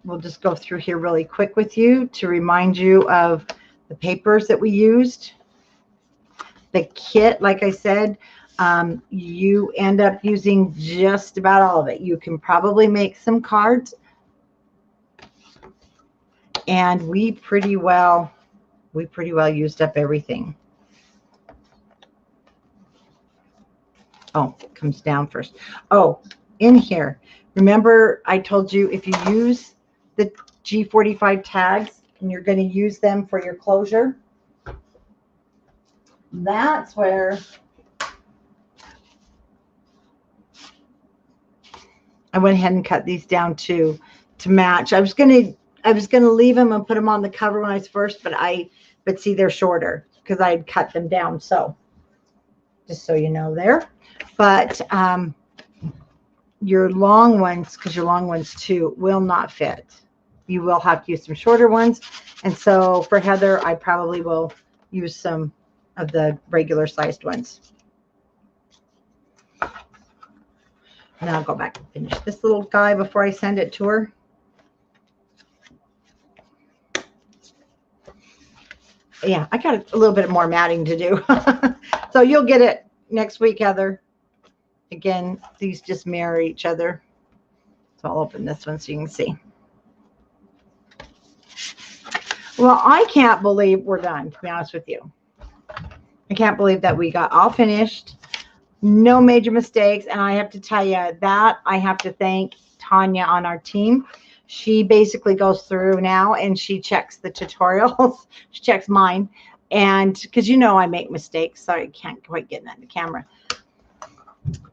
will just go through here really quick with you to remind you of the papers that we used. The kit, like I said, you end up using just about all of it. You can probably make some cards. And we pretty well used up everything. Oh, it comes down first. Oh, in here, remember I told you if you use the G45 tags and you're going to use them for your closure, that's where I went ahead and cut these down to match. I was gonna leave them and put them on the cover when I was first, but see, they're shorter because I had cut them down. So just so you know there. But your long ones, because your long ones too will not fit. You will have to use some shorter ones. And so for Heather, I probably will use some of the regular sized ones. And I'll go back and finish this little guy before I send it to her. Yeah, I got a little bit more matting to do. So you'll get it next week, Heather. Again, these just mirror each other. So I'll open this one so you can see. Well, I can't believe we're done, to be honest with you. I can't believe that we got all finished. No major mistakes. And I have to tell you that I have to thank Tanya on our team. She basically goes through now and she checks the tutorials. She checks mine. And because you know I make mistakes, so I can't quite get that in the camera.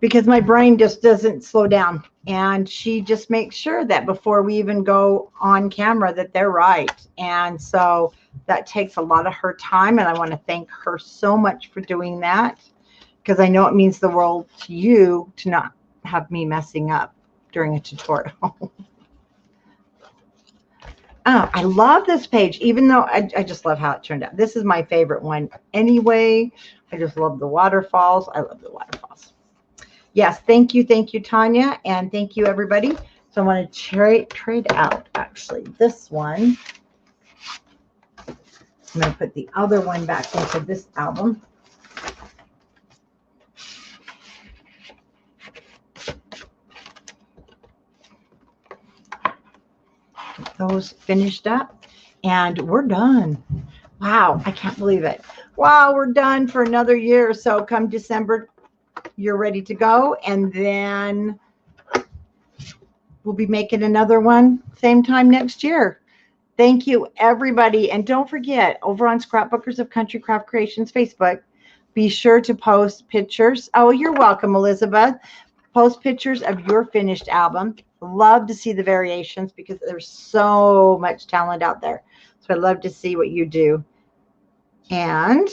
Because my brain just doesn't slow down. And she just makes sure that before we even go on camera that they're right. And so that takes a lot of her time. And I want to thank her so much for doing that. Because I know it means the world to you to not have me messing up during a tutorial. Oh, I love this page, even though I just love how it turned out. This is my favorite one anyway. I just love the waterfalls. I love the waterfalls. Yes, thank you, Tanya, and thank you, everybody. So I want to trade out, actually, this one. I'm going to put the other one back into this album. Those finished up and we're done. Wow, I can't believe it. Wow, we're done for another year. So come December, you're ready to go, and then we'll be making another one same time next year. Thank you, everybody, and don't forget, over on Scrapbookers of Country Craft Creations Facebook, be sure to post pictures. Oh, you're welcome, Elizabeth. Post pictures of your finished album. Love to see the variations because there's so much talent out there. So I'd love to see what you do. And,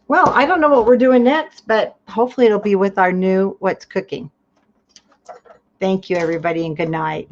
well, I don't know what we're doing next, but hopefully it'll be with our new What's Cooking. Thank you, everybody, and good night.